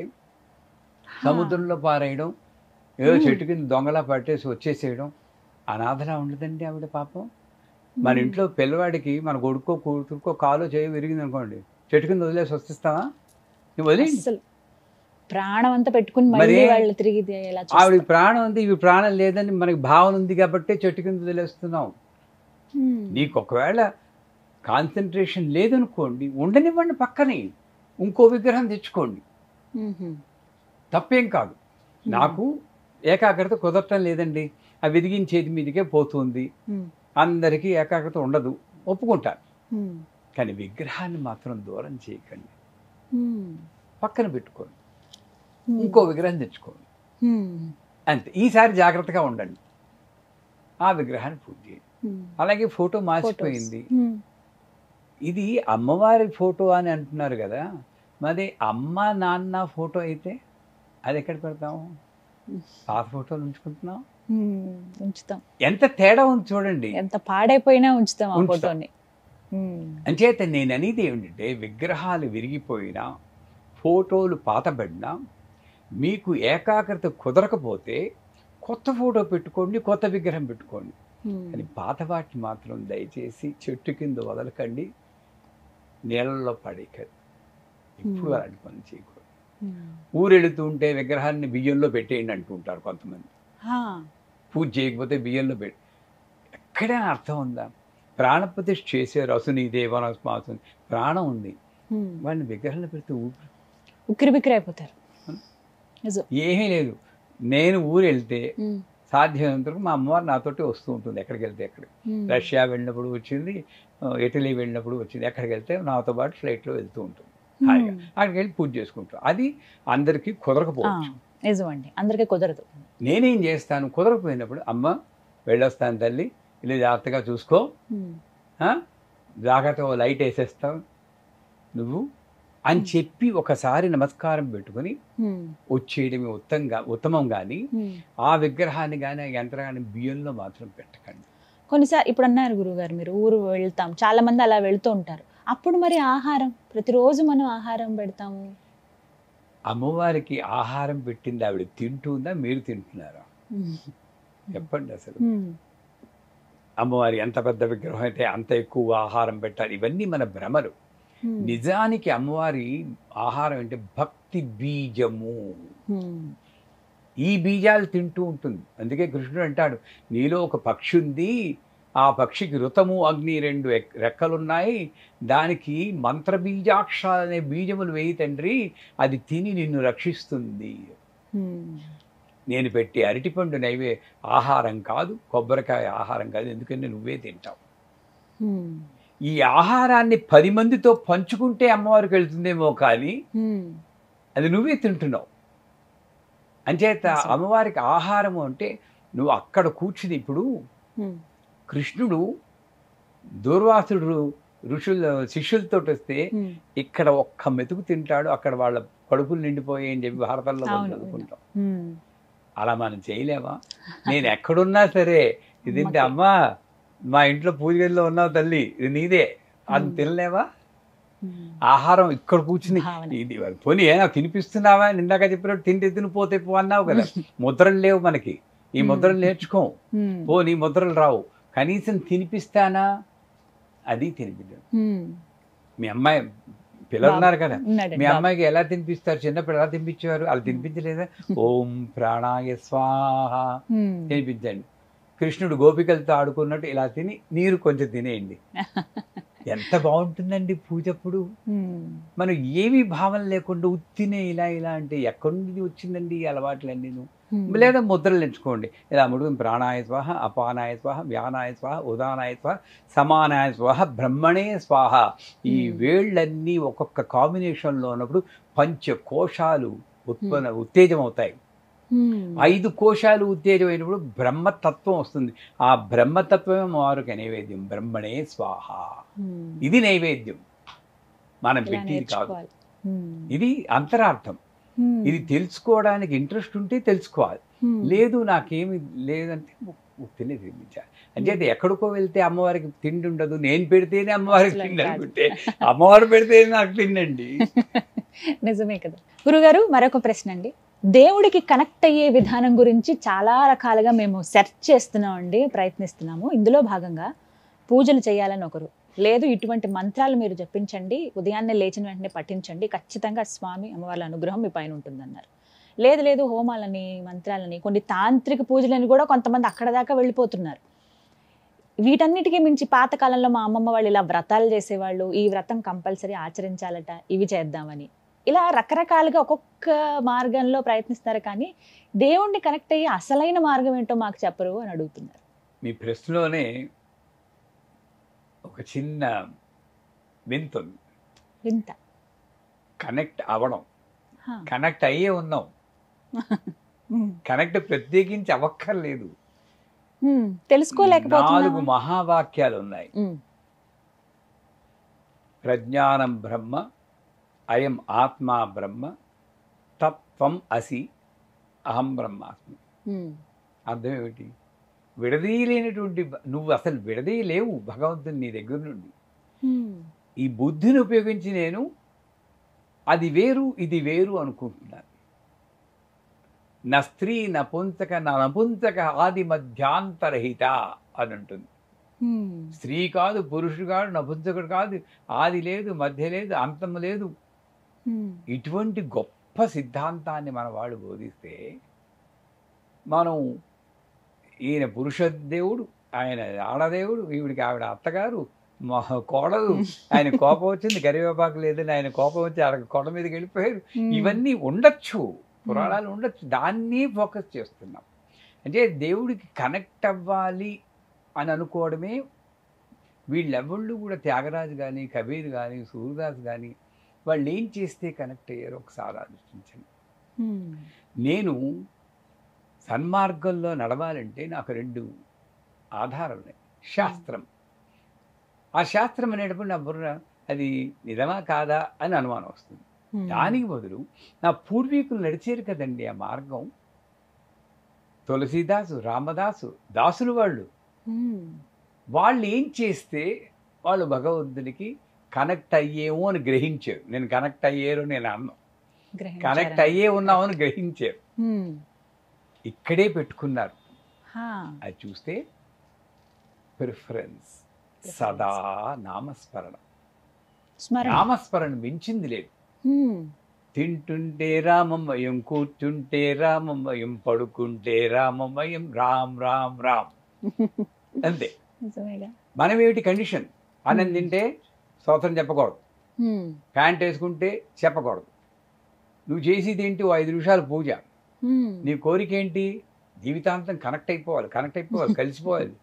సముద్రంలో పారేయడం, ఏదో చెట్టు కింద దొంగలా పట్టేసి వచ్చేసేయడం అనాథలా ఉండదండి ఆవిడ పాపం. మన ఇంట్లో పిల్లవాడికి మన కొడుకో కూతురుకో కాలో చేయి విరిగింది అనుకోండి, చెట్టు కింద వదిలేసి వస్తావా? నువ్వు వదిలేసి ప్రాణం అంతా పెట్టుకుని వాళ్ళు తిరిగి ఆవిడ ప్రాణం ఉంది, ఇవి ప్రాణం లేదని మనకి భావన ఉంది కాబట్టి చెట్టు కింద వదిలేస్తున్నాం. నీకు ఒకవేళ కాన్సన్ట్రేషన్ లేదనుకోండి, ఉండనివ్వండి, పక్కనే ఇంకో విగ్రహం తెచ్చుకోండి, తప్పేం కాదు. నాకు ఏకాగ్రత కుదరటం లేదండి, ఆ విరిగించేది మీదికే పోతుంది, అందరికీ ఏకాగ్రత ఉండదు, ఒప్పుకుంటాను. కానీ విగ్రహాన్ని మాత్రం దూరం చేయకండి, పక్కన పెట్టుకోండి, ఇంకో విగ్రహం తెచ్చుకోండి, అంతే. ఈసారి జాగ్రత్తగా ఉండండి, ఆ విగ్రహాన్ని పూజ చేయండి. అలాగే ఫోటో మార్చిపోయింది, ఇది అమ్మవారి ఫోటో అని అంటున్నారు కదా, మరి అమ్మ నాన్న ఫోటో అయితే అది ఎక్కడ పెడతాము? పాత ఫోటోలు ఉంచుకుంటున్నాం, ఉంచుతాం. ఎంత తేడా ఉంది చూడండి. ఎంత పాడైపోయినా ఉంచుతాం ఆ ఫోటోని. అంచేత నేను అనేది ఏమిటంటే, విగ్రహాలు విరిగిపోయినా ఫోటోలు పాతబడినా మీకు ఏకాగ్రత కుదరకపోతే కొత్త ఫోటో పెట్టుకోండి, కొత్త విగ్రహం పెట్టుకోండి. కానీ పాత వాటిని మాత్రం దయచేసి చెట్టు కింద వదలకండి, నీళ్ళల్లో పడేయకండి, ఎప్పుడు అలాంటి పని చేయకూడదు. ఊరెళుతూ ఉంటే విగ్రహాన్ని బియ్యంలో పెట్టేయండి అంటుంటారు కొంతమంది. పూజ చేయకపోతే బియ్యంలో పెట్టి, ఎక్కడైనా అర్థం ఉందా? ప్రాణప్రతిష్ఠ చేశారు, అసుని దేవనస్మాసు, ప్రాణం ఉంది, వాళ్ళని విగ్రహాలు పెడితే ఉక్కిరి బిక్కిరి అయిపోతారు. ఏమీ లేదు. నేను ఊరు వెళ్తే సాధ్యమైనంత వరకు మా అమ్మవారు నాతోటి వస్తూ ఉంటుంది, ఎక్కడికి వెళ్తే ఎక్కడ. రష్యా వెళ్ళినప్పుడు వచ్చింది, ఇటలీ వెళ్ళినప్పుడు వచ్చింది, ఎక్కడికి వెళ్తే నాతో పాటు ఫ్లైట్లో వెళ్తూ ఉంటుంది, హాయిగా అక్కడికి వెళ్ళి పూజ చేసుకుంటాం. అది అందరికీ కుదరకపోవచ్చు, నిజమండి, అందరికీ కుదరదు. నేనేం చేస్తాను, కుదరకపోయినప్పుడు అమ్మ వెళ్ళొస్తాను తల్లి, ఇలా జాగ్రత్తగా చూసుకో, జాగ్రత్తగా లైట్ వేసేస్తావు నువ్వు అని చెప్పి ఒకసారి నమస్కారం పెట్టుకుని వచ్చేయడమే ఉత్తమం. కానీ ఆ విగ్రహాన్ని కానీ ఆ యంత్రాన్ని బియ్యంలో మాత్రం పెట్టకండి. కొన్నిసార్లు ఇప్పుడు అన్నారు గురువుగారు, మీరు ఊరు వెళ్తాం, చాలా మంది అలా వెళ్తూ ఉంటారు, అప్పుడు మరి ఆహారం ప్రతిరోజు మనం ఆహారం పెడతాము. అమ్మవారికి ఆహారం పెట్టింది ఆవిడ తింటుందా, మీరు తింటున్నారా? చెప్పండి. అసలు అమ్మవారి ఎంత పెద్ద విగ్రహం అయితే అంత ఎక్కువ ఆహారం పెట్టాలి, ఇవన్నీ మన భ్రమలు. నిజానికి అమ్మవారి ఆహారం అంటే భక్తి బీజము, ఈ బీజాలు తింటూ ఉంటుంది. అందుకే కృష్ణుడు అంటాడు, నీలో ఒక పక్షి ఉంది, ఆ పక్షికి ఋతము అగ్ని 2 రెక్కలున్నాయి, దానికి మంత్రబీజాక్ష అనే బీజములు వేయి తండ్రి, అది తిని నిన్ను రక్షిస్తుంది. నేను పెట్టి అరటిపండు ఆహారం కాదు, కొబ్బరికాయ ఆహారం కాదు, ఎందుకంటే నువ్వే తింటావు. ఈ ఆహారాన్ని 10 మందితో పంచుకుంటే అమ్మవారికి వెళ్తుందేమో, కానీ అది నువ్వే తింటున్నావు. అంచేత అమ్మవారికి ఆహారము అంటే నువ్వు అక్కడ కూర్చుని, ఇప్పుడు కృష్ణుడు దూర్వాసుడు శిష్యులతో వస్తే ఇక్కడ ఒక్క మెతుకు తింటాడు, అక్కడ వాళ్ళ కడుపులు నిండిపోయాయి అని చెప్పి భారతంలో చదువుకుంటాం. అలా మనం చేయలేమా? నేను ఎక్కడున్నా సరే ఇదేంటి అమ్మా, మా ఇంట్లో పూజ గదిలో ఉన్నావు తల్లి, ఇది నీదే అని తినలేవా? ఆహారం ఇక్కడ కూర్చుని ఇది పోనీ నాకు తినిపిస్తున్నావా, నిందాక చెప్పినట్టు తింటే తినిపోతే పో అన్నావు కదా. ముద్రలు లేవు మనకి, ఈ ముద్రలు నేర్చుకోం, పో నీ ముద్రలు రావు, కనీసం తినిపిస్తానా? అది తినిపించదు. మీ అమ్మాయి పిల్లలు ఉన్నారు కదా, మీ అమ్మాయికి ఎలా తినిపిస్తారు? చిన్నప్పుడు ఎలా తినిపించేవారు? అలా తినిపించలేదా? ఓం ప్రాణాయ స్వాహ తినిపించండి. కృష్ణుడు గోపికలతో ఆడుకున్నట్టు ఇలా తిని నీరు కొంచెం తినేయండి. ఎంత బాగుంటుందండి పూజ అప్పుడు. మనం ఏమీ భావన లేకుండా ఉత్తినే ఇలా ఇలా అంటే ఎక్కడి నుండి వచ్చిందండి ఈ అలవాట్లన్నీ? లేదా ముద్రలు ఎంచుకోండి. ఇలా ముడు ప్రాణాయ స్వాహ, అపానాయ స్వాహ, వ్యానాయ స్వాహ, ఉదానాయ స్వాహ, సమానాయ స్వాహ, బ్రహ్మణే స్వాహ. ఈ వేళ్ళన్నీ ఒక్కొక్క కాంబినేషన్లో ఉన్నప్పుడు పంచకోశాలు ఉత్తేజం అవుతాయి. 5 కోశాలు ఉత్తేజం అయినప్పుడు బ్రహ్మతత్వం వస్తుంది. ఆ బ్రహ్మతత్వమే మారుక నైవేద్యం. బ్రహ్మణే స్వాహ, ఇది నైవేద్యం, మనం పెట్టేది కాదు. ఇది అంతరార్థం. ఇది తెలుసుకోవడానికి ఇంట్రెస్ట్ ఉంటే తెలుసుకోవాలి, లేదు నాకేమి లేదంటే తినే తినిపించాలి. అంటే ఎక్కడికో వెళ్తే అమ్మవారికి తిండి ఉండదు, నేను పెడితేనే అమ్మవారికి తిండి అనుకుంటే అమ్మవారు పెడితేనే నాకు తిండండి. నిజమే కదా. గురుగారు, మరొక ప్రశ్న అండి. దేవుడికి కనెక్ట్ అయ్యే విధానం గురించి చాలా రకాలుగా మేము సెర్చ్ చేస్తున్నామండి, ప్రయత్నిస్తున్నాము. ఇందులో భాగంగా పూజలు చేయాలని ఒకరు, లేదు ఇటువంటి మంత్రాలు మీరు జపించండి, ఉదయాన్నే లేచిన వెంటనే పఠించండి, ఖచ్చితంగా స్వామి అమ్మవార్ల అనుగ్రహం మీ పైన ఉంటుందన్నారు. లేదు లేదు హోమాలని, మంత్రాలని, కొన్ని తాంత్రిక పూజలని కూడా కొంతమంది అక్కడ దాకా వెళ్ళిపోతున్నారు. వీటన్నిటికీ మించి పాతకాలంలో మా అమ్మమ్మ వాళ్ళు ఇలా వ్రతాలు చేసేవాళ్ళు, ఈ వ్రతం కంపల్సరీ ఆచరించాలట, ఇవి చేద్దామని, ఇలా రకరకాలుగా ఒక్కొక్క మార్గంలో ప్రయత్నిస్తారు. కానీ దేవుణ్ణి కనెక్ట్ అయ్యి అసలైన మార్గం ఏంటో మాకు చెప్పరు అని అడుగుతున్నారు. మీ ప్రశ్నలోనే ఒక చిన్న వింత ఉంది. వింత కనెక్ట్ అవ్వడం, కనెక్ట్ అయ్యే ఉన్నాం, కనెక్ట్ ప్రత్యేకించి అవ్వక్కర్లేదు. తెలుసుకోలేకపోతున్నాం. 4 మహావాక్యాలు ఉన్నాయి. ప్రజ్ఞానం బ్రహ్మ, అయం ఆత్మా బ్రహ్మ, తత్వం అసి, అహం బ్రహ్మాస్మి. అర్థం ఏమిటి? విడదీయలేనటువంటి నువ్వు అసలు విడదీయలేవు భగవంతుని నీ దగ్గర నుండి. ఈ బుద్ధిని ఉపయోగించి నేను అది వేరు ఇది వేరు అనుకుంటున్నాను. నా స్త్రీ నపుంసక నపుంసక ఆది మధ్యాంతరహిత అని ఉంటుంది. స్త్రీ కాదు, పురుషుడు కాదు, నపుంసకుడు కాదు, ఆది లేదు, మధ్య లేదు, అంతం లేదు. ఇటువంటి గొప్ప సిద్ధాంతాన్ని మన వాళ్ళు బోధిస్తే మనం ఈయన పురుష దేవుడు, ఆయన ఆడదేవుడు, ఈవిడికి ఆవిడ అత్తగారు, మా కోడలు, ఆయన కోపం వచ్చింది కరివేపాకు లేదని ఆయన కోపం వచ్చి ఆడ కొండ మీదకి వెళ్ళిపోయారు. ఇవన్నీ ఉండొచ్చు, పురాణాలు ఉండొచ్చు, దాన్ని ఫోకస్ చేస్తున్నాం. అంటే దేవుడికి కనెక్ట్ అవ్వాలి అని అనుకోవడమే. వీళ్ళెవళ్ళు కూడా త్యాగరాజు కానీ, కబీర్ కానీ, సూర్యదాస్ కానీ వాళ్ళు ఏం చేస్తే కనెక్ట్ అయ్యారో ఒకసారి ఆలోచించండి. నేను సన్మార్గంలో నడవాలంటే నాకు 2 ఆధారాలు ఉన్నాయి. శాస్త్రం, ఆ శాస్త్రం అనేటప్పుడు నా బుర్ర అది నిజమా కాదా అని అనుమానం వస్తుంది. దానికి బదులు నా పూర్వీకులు నడిచారు కదండి ఆ మార్గం. తులసీదాసు, రామదాసు, దాసులు వాళ్ళు ఏం చేస్తే వాళ్ళు భగవంతునికి కనెక్ట్ అయ్యేమో అని గ్రహించారు. నేను కనెక్ట్ అయ్యారు నేను అన్నాను, కనెక్ట్ అయ్యే ఉన్నాము అని గ్రహించారు. ఇక్కడే పెట్టుకున్నారు. అది చూస్తే ప్రిఫరెన్స్ సదా నామస్మరణ. నామస్మరణ మించింది లేదు. తింటుంటే రామమయం, కూర్చుంటే రామమయం, పడుకుంటే రామమయం, రామ్ రామ్ రామ్ అంతే. మనం ఏమిటి కండిషన్? అన్నం తింటే స్తోత్రం చెప్పకూడదు, ప్యాంట్ వేసుకుంటే చెప్పకూడదు. నువ్వు చేసేది ఏంటి? 5 నిమిషాలు పూజ, నీ కోరిక ఏంటి? జీవితాంతం కనెక్ట్ అయిపోవాలి, కలిసిపోవాలి,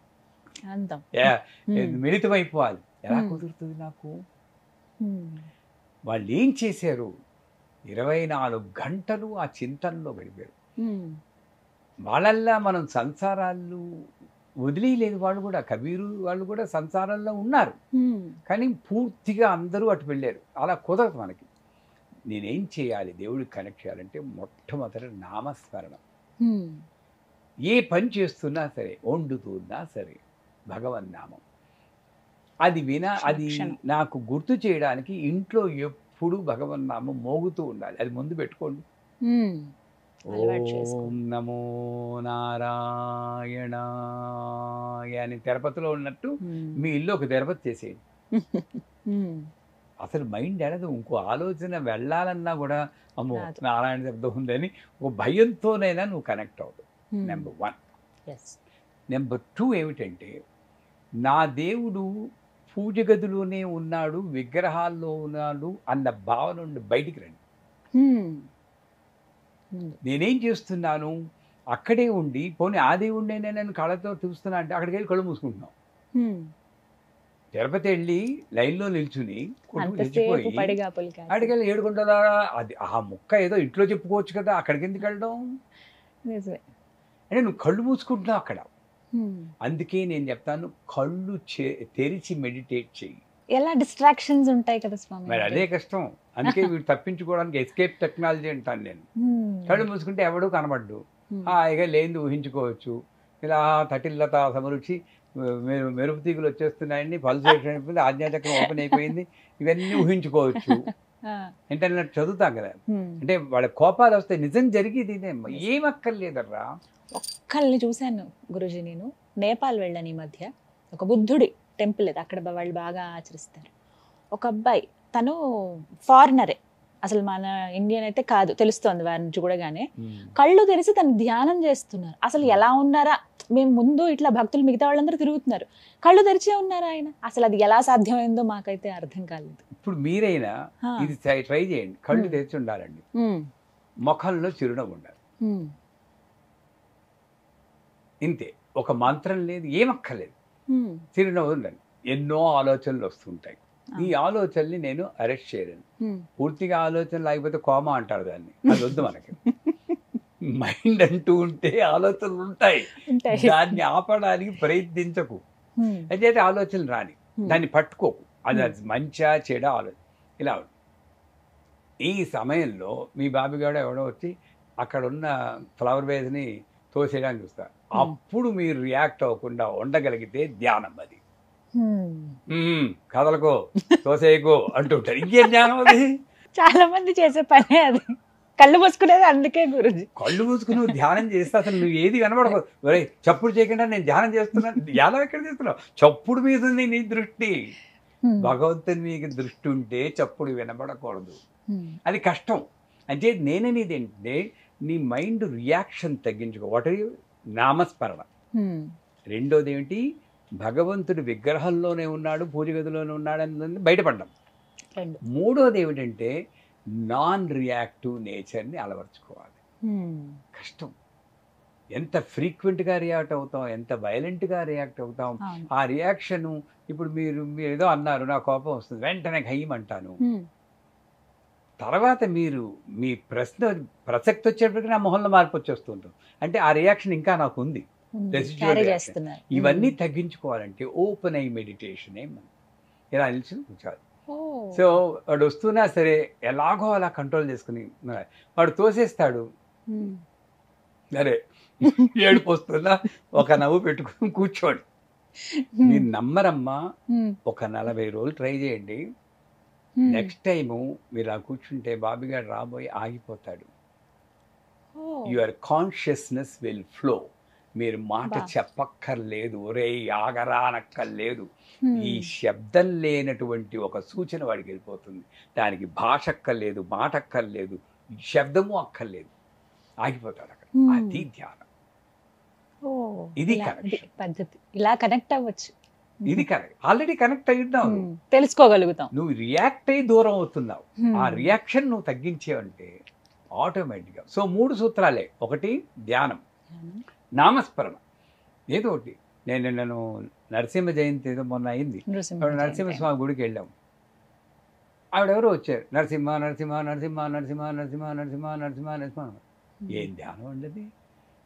మిళితం అయిపోవాలి. ఎలా కుదురుతుంది నాకు? వాళ్ళు ఏం చేశారు? 24 గంటలు ఆ చింతనలో గడిపారు. వాళ్ళల్లా మనం సంసారాలు వదిలేయలేదు. వాళ్ళు కూడా, కబీరు వాళ్ళు కూడా సంసారాల్లో ఉన్నారు, కానీ పూర్తిగా అందరూ అటు వెళ్ళారు. అలా కుదరదు మనకి. నేనేం చేయాలి దేవుడికి కనెక్ట్ చేయాలంటే మొట్టమొదటి నామస్మరణ. ఏ పని చేస్తున్నా సరే, వండుతున్నా సరే భగవన్నామం. అది అది నాకు గుర్తు చేయడానికి ఇంట్లో ఎప్పుడు భగవన్నామం మోగుతూ ఉండాలి. అది ముందు పెట్టుకోండి. ఓం నమో నారాయణ అని తిరుపతిలో ఉన్నట్టు మీ ఇల్లు ఒక తిరుపతి చేసేయండి. అసలు మైండ్ ఎడదు. ఇంకో ఆలోచన వెళ్ళాలన్నా కూడా అమ్మో నారాయణ శబ్దం ఉందని ఒక భయంతోనైనా నువ్వు కనెక్ట్ అవుతావు. నెంబర్ 1. నెంబర్ 2 ఏమిటంటే, నా దేవుడు పూజ గదిలోనే ఉన్నాడు, విగ్రహాల్లో ఉన్నాడు అన్న భావన నుండి బయటికి రండి. నేనేం చేస్తున్నాను? అక్కడే ఉండి, పోనీ ఆ దేవుడినే నేను కళ్ళతో చూస్తున్నా అంటే అక్కడికి వెళ్ళి కళ్ళు మూసుకుంటున్నాం. తిరుపతి వెళ్ళి లైన్లో నిల్చుని తెచ్చిపోయి అక్కడికి వెళ్ళి 7 గంటల అది ఆ ముక్క ఏదో ఇంట్లో చెప్పుకోవచ్చు కదా, అక్కడికి ఎందుకు వెళ్ళడం? అంటే నువ్వు కళ్ళు మూసుకుంటున్నావు అక్కడ. అందుకే నేను చెప్తాను, కళ్ళు తెరిచి మెడిటేట్ చెయ్యి. ఎలా డిస్ట్రాక్షన్స్ ఉంటాయి కదా స్వామి, మరి అదే కష్టం. అందుకే వీడు తప్పించుకోవడానికి ఎస్కేప్ టెక్నాలజీ అంటాను నేను. కళ్ళు మూసుకుంటే ఎవడూ కనబడ్డు, హాయిగా లేనిది ఊహించుకోవచ్చు. ఇలా తటిల్లత సమరుచి మెరుపు తీగులు వచ్చేస్తున్నాయని, పల్సేషన్ అయిపోయింది, ఆజ్ఞాచక్రం ఓపెన్ అయిపోయింది, ఇవన్నీ ఊహించుకోవచ్చు. ఇంటర్నెట్ చదువుతాం కదా. అంటే వాళ్ళ కోపాలు వస్తే నిజం జరిగేది ఇదే. ఏమక్కర్లేదర్రా. ఒక్కళ్ళని చూశాను గురుజీ, నేను నేపాల్ వెళ్ళాను ఈ మధ్య. ఒక బుద్ధుడి టెంపుల్ అది, అక్కడ వాళ్ళు బాగా ఆచరిస్తారు. ఒక అబ్బాయి, తను ఫారినరే, అసలు మన ఇండియన్ అయితే కాదు, తెలుస్తోంది వారిని చూడగానే. కళ్ళు తెరిచి తను ధ్యానం చేస్తున్నారు. అసలు ఎలా ఉన్నారా? మేము ముందు ఇట్లా భక్తులు మిగతా వాళ్ళందరూ తిరుగుతున్నారు, కళ్ళు తెరిచే ఉన్నారా ఆయన. అసలు అది ఎలా సాధ్యమైందో మాకైతే అర్థం కాలేదు. ఇప్పుడు మీరైనా ఇది ట్రై చేయండి. కళ్ళు తెరిచి ఉండాలండి, ముఖంలో చిరునవ్వు ఉండాలి, ఇంతే. ఒక మంత్రం లేదు, ఏమక్కర్లేదు, చిరునవ్వు ఉండాలి. ఎన్నో ఆలోచనలు వస్తుంటాయి. ఈ ఆలోచనని నేను అరెస్ట్ చేయలేను. పూర్తిగా ఆలోచన లేకపోతే కోమా అంటారు దాన్ని, అది వద్దు మనకి. మైండ్ అంటూ ఉంటే ఆలోచనలు ఉంటాయి, దాన్ని ఆపడానికి ప్రయత్నించకు. అయితే ఆలోచనలు రాని, దాన్ని పట్టుకోకు. అది మంచిగా చెడ ఆలోచన ఇలా. ఈ సమయంలో మీ బాబిగాడు ఎవడో వచ్చి అక్కడ ఉన్న ఫ్లవర్ వేజ్ని తోసేయడానికి చూస్తారు. అప్పుడు మీరు రియాక్ట్ అవ్వకుండా ఉండగలిగితే ధ్యానం. అది కదలకో, తోసేయకో అంటుంటారు. ఇంకేం ధ్యానం అది? చాలా మంది చేసే పనే అది, కళ్ళు మూసుకునేది. అందుకే గురుజీ, కళ్ళు మూసుకుని ధ్యానం చేస్తే అసలు నువ్వు ఏది వినబడకూడదు. ఒరే చప్పుడు చేయకుండా నేను ధ్యానం చేస్తున్నాను, ధ్యానం ఎక్కడ చేస్తున్నావు? చప్పుడు మీద ఉంది నీ దృష్టి. భగవంతుని మీకు దృష్టి ఉంటే చప్పుడు వినబడకూడదు. అది కష్టం. అంటే నేననేది ఏంటంటే, నీ మైండ్ రియాక్షన్ తగ్గించుకో. వాటి నామస్మరణ. రెండోది ఏమిటి? భగవంతుడు విగ్రహంలోనే ఉన్నాడు, పూజ గదిలోనే ఉన్నాడు అని బయటపడ్డాం. మూడోది ఏమిటంటే, నాన్ రియాక్టివ్ నేచర్ని అలవర్చుకోవాలి. కష్టం. ఎంత ఫ్రీక్వెంట్గా రియాక్ట్ అవుతాం, ఎంత వైలెంట్గా రియాక్ట్ అవుతాం. ఆ రియాక్షన్ ఇప్పుడు మీరు ఏదో అన్నారు, నా కోపం వస్తుంది, వెంటనే హయ్యమంటాను. తర్వాత మీరు మీ ప్రసక్తి వచ్చేటప్పటికి నా మొహంలో మార్పు వచ్చేస్తుంటాం. అంటే ఆ రియాక్షన్ ఇంకా నాకు ఉంది. ఇవన్నీ తగ్గించుకోవాలంటే ఓపెన్ ఐ మెడిటేషన్ ఇలా నిలిచి కూర్చోవాలి. సో వాడు వస్తున్నా సరే ఎలాగో అలా కంట్రోల్ చేసుకుని, వాడు తోసేస్తాడు, అరే ఏడుపు వస్తున్నా ఒక నవ్వు పెట్టుకుని కూర్చోండి. మీరు నమ్మరమ్మా, ఒక 40 రోజులు ట్రై చేయండి. నెక్స్ట్ టైము మీరు ఆ కూర్చుంటే బాబిగాడు రాబోయి ఆగిపోతాడు. Your consciousness will flow. మీరు మాట చెప్పక్కర్లేదు, ఒరే ఆగరా అనక్కర్లేదు. ఈ శబ్దం లేనటువంటి ఒక సూచన వాడికి వెళ్ళిపోతుంది. దానికి భాష అక్కర్లేదు, మాట అక్కర్లేదు, శబ్దము అక్కర్లేదు, ఆగిపోతాడు అక్కడ. అది ధ్యానం. ఇది పద్ధతి. ఇలా కనెక్ట్ అవ్వచ్చు. ఇది కరెక్ట్. ఆల్రెడీ కనెక్ట్ అయ్యున్నావు, తెలుసుకోగలుగుతాం. నువ్వు రియాక్ట్ అయ్యి దూరం అవుతున్నావు. ఆ రియాక్షన్ నువ్వు తగ్గించేవంటే ఆటోమేటిక్గా. సో 3 సూత్రాలే. ఒకటి ధ్యానం, నామస్మరణ, ఏదో ఒకటి. నేను నరసింహ జయంతి ఏదో మొన్న అయింది. నరసింహస్వామి గుడికి వెళ్ళాం. ఆవిడెవరో వచ్చారు, నరసింహ నరసింహ నరసింహ నరసింహ నరసింహ నరసింహ నరసింహ నరసింహ. ఏం ధ్యానం ఉండదు?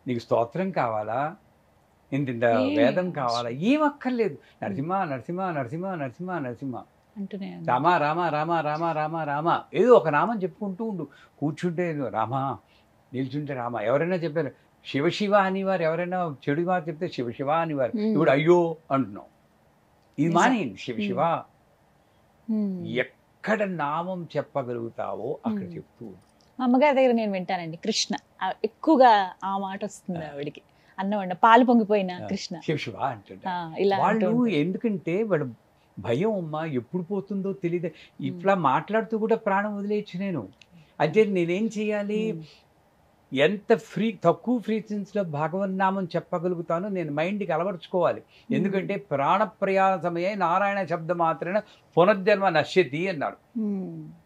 నీకు స్తోత్రం కావాలా, ఇంత వేదం కావాలా? ఏం అక్కర్లేదు. నరసింహ నరసింహ నరసింహ నరసింహ నరసింహ, రామ రామ రామ రామ రామ రామ, ఏదో ఒక నామం చెప్పుకుంటూ ఉండు. కూర్చుంటే రామ, నిల్చుంటే రామ. ఎవరైనా చెప్పారు శివ శివ అనేవారు, ఎవరైనా చెడు మాట చెప్తే శివ శివ అనేవారు. ఇప్పుడు అయ్యో అంటున్నాం. ఇది మానేయండి. శివ శివ. ఎక్కడ నామం చెప్పగలుగుతావో అక్కడ చెప్తూ. మా అమ్మగారి దగ్గర నేను వింటానండి కృష్ణ, ఎక్కువగా ఆ మాట వస్తుంది ఆవిడికి. అన్నం పాలు పొంగిపోయిన కృష్ణ శివ శివ అంటుంటారు వాళ్ళు. ఎందుకంటే వాడు భయం, అమ్మా ఎప్పుడు పోతుందో తెలియదు. ఇట్లా మాట్లాడుతూ కూడా ప్రాణం వదిలేయచ్చు నేను. అంటే నేనేం చేయాలి? ఎంత తక్కువ ఫ్రీక్వెన్సీలో భగవన్నామం చెప్పగలుగుతానో నేను మైండ్కి అలవర్చుకోవాలి. ఎందుకంటే ప్రాణప్రయాణ సమయే నారాయణ శబ్ద మాత్రమే పునర్జన్మ నశ్యతి అన్నాడు.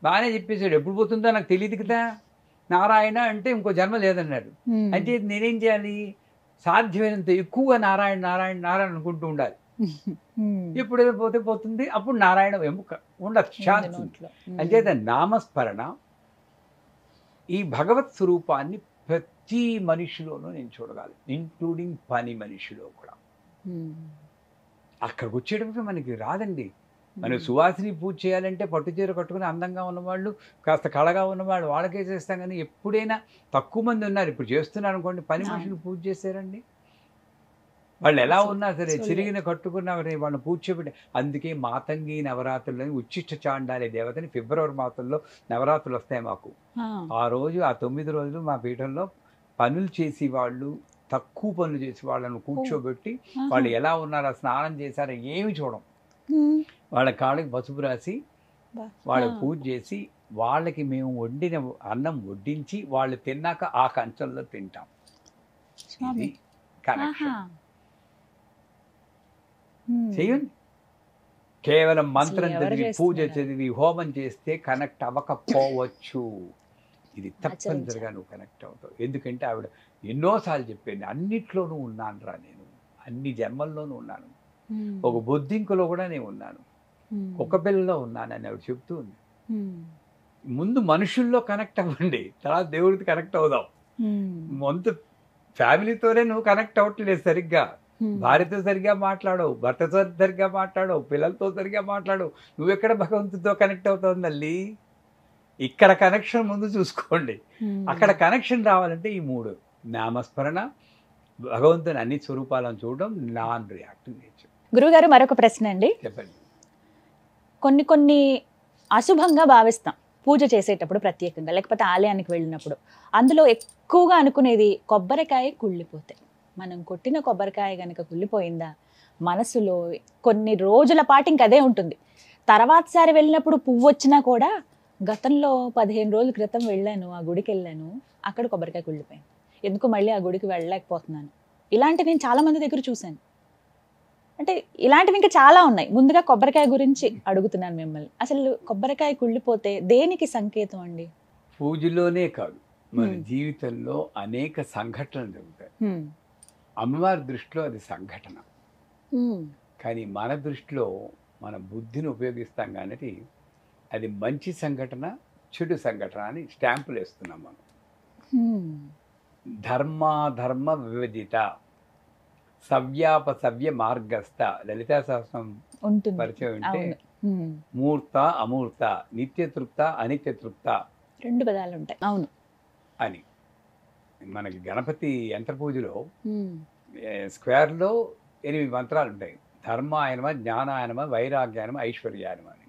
బాగానే చెప్పేశాడు. ఎప్పుడు పోతుందో నాకు తెలియదు కదా. నారాయణ అంటే ఇంకో జన్మ లేదన్నాడు. అంటే నేనేం చేయాలి? సాధ్యమైనంత ఎక్కువగా నారాయణ నారాయణ నారాయణ అనుకుంటూ ఉండాలి. ఎప్పుడైనా పోతే పోతుంది, అప్పుడు నారాయణ ఉండదు, ఛాన్స్. అంచేత నామస్మరణ, ఈ భగవత్ స్వరూపాన్ని ప్రతి మనిషిలోనూ నేను చూడగాలి, ఇంక్లూడింగ్ పని మనిషిలో కూడా. అక్కడికి వచ్చేటప్పుడు మనకి రాదండి. మనం సువాసిని పూజ చేయాలంటే పట్టుచీర కట్టుకుని అందంగా ఉన్నవాళ్ళు, కాస్త కళగా ఉన్నవాళ్ళు వాళ్ళకే చేస్తాం. కానీ ఎప్పుడైనా తక్కువ మంది ఉన్నారు. ఇప్పుడు చేస్తున్నారు అనుకోండి, పని మనుషులు పూజ చేశారండి. వాళ్ళు ఎలా ఉన్నా సరే చిరిగిన కట్టుకున్నా వాళ్ళని పూజ చేయబట్టి. అందుకే మాతంగి నవరాత్రులని ఉచ్చిష్ట చాండాలి దేవతని ఫిబ్రవరి మాసంలో నవరాత్రులు వస్తాయి మాకు. ఆ రోజు ఆ 9 రోజులు మా పీఠంలో పనులు చేసి వాళ్ళు, తక్కువ పనులు చేసి వాళ్ళను కూర్చోబెట్టి వాళ్ళు ఎలా ఉన్నారో, స్నానం చేశారో ఏమి చూడం. వాళ్ళ కాళ్ళకి పసుపు రాసి వాళ్ళకి పూజ చేసి వాళ్ళకి మేము వండిన అన్నం వడ్డించి వాళ్ళు తిన్నాక ఆ కంచంలో తింటాం. ఇది కనెక్షన్. చేయండి. కేవలం మంత్రం చదివి పూజ చదివి హోమం చేస్తే కనెక్ట్ అవ్వకపోవచ్చు. ఇది తప్పనిసరిగా నువ్వు కనెక్ట్ అవుతావు. ఎందుకంటే ఆవిడ ఎన్నోసార్లు చెప్పింది, అన్నిట్లోనూ ఉన్నాను రా నేను, అన్ని జన్మల్లోనూ ఉన్నాను, ఒక బొద్దింకలో కూడా నేను ఉన్నాను, కుక్క పిల్లలో ఉన్నాను అని ఆవిడ చెప్తూ ఉంది. ముందు మనుషుల్లో కనెక్ట్ అవ్వండి, తర్వాత దేవుడికి కనెక్ట్ అవుదాం. ముందు ఫ్యామిలీతోనే నువ్వు కనెక్ట్ అవ్వట్లేదు సరిగ్గా. భార్యతో సరిగ్గా మాట్లాడవు, భర్తతో సరిగ్గా మాట్లాడవు, పిల్లలతో సరిగ్గా మాట్లాడవు. నువ్వెక్కడ భగవంతుడితో కనెక్ట్ అవుతావు తల్లి? ఇక్కడ కనెక్షన్ ముందు చూసుకోండి. అక్కడ కనెక్షన్ రావాలంటే ఈ 3: నామస్మరణ, భగవంతుని అన్ని స్వరూపాలను చూడడం, నాన్ రియాక్టివ్ నేచర్. గురువుగారు, మరొక ప్రశ్న అండి. చెప్పండి. కొన్ని అశుభంగా భావిస్తాం పూజ చేసేటప్పుడు, ప్రత్యేకంగా లేకపోతే ఆలయానికి వెళ్ళినప్పుడు. అందులో ఎక్కువగా అనుకునేది కొబ్బరికాయ కుళ్ళిపోతే. మనం కొట్టిన కొబ్బరికాయ కనుక కుళ్ళిపోయిందా, మనసులో కొన్ని రోజుల పాటు ఇంక అదే ఉంటుంది. తర్వాతసారి వెళ్ళినప్పుడు పువ్వు వచ్చినా కూడా, గతంలో 15 రోజుల క్రితం వెళ్ళాను, ఆ గుడికి వెళ్ళాను, అక్కడ కొబ్బరికాయ కుళ్ళిపోయింది, ఎందుకు మళ్ళీ ఆ గుడికి వెళ్ళలేకపోతున్నాను. ఇలాంటి నేను చాలా మంది దగ్గర చూశాను. అంటే ఇలాంటివి ఇంకా చాలా ఉన్నాయి. ముందుగా కొబ్బరికాయ గురించి అడుగుతున్నాను మిమ్మల్ని. అసలు కొబ్బరికాయ కుళ్ళిపోతే దేనికి సంకేతం అండి? పూజలోనే కాదు, మన జీవితంలో అనేక సంఘటనలు జరుగుతాయి. అమ్మవారి దృష్టిలో అది సంఘటన, కానీ మన దృష్టిలో మన బుద్ధిని ఉపయోగిస్తాం. కానీ అది మంచి సంఘటన, చెడు సంఘటన అని స్టాంపులు వేస్తున్నాం మనం. ధర్మాధర్మ విభజిత, సవ్యాపసవ్య మార్గస్థ, లలితా సహస్రం పరిచయం ఉంటే మూర్త అమూర్త, నిత్యతృప్త అనిత్యతృప్త, 2 పదాలు ఉంటాయి. అవును అని. మనకి గణపతి యంత్ర పూజలో స్క్వేర్లో 8 మంత్రాలు ఉంటాయి. ధర్మాయనమ, జ్ఞానాయనమ, వైరాగ్యాయనమ, ఐశ్వర్యాయనమ అని.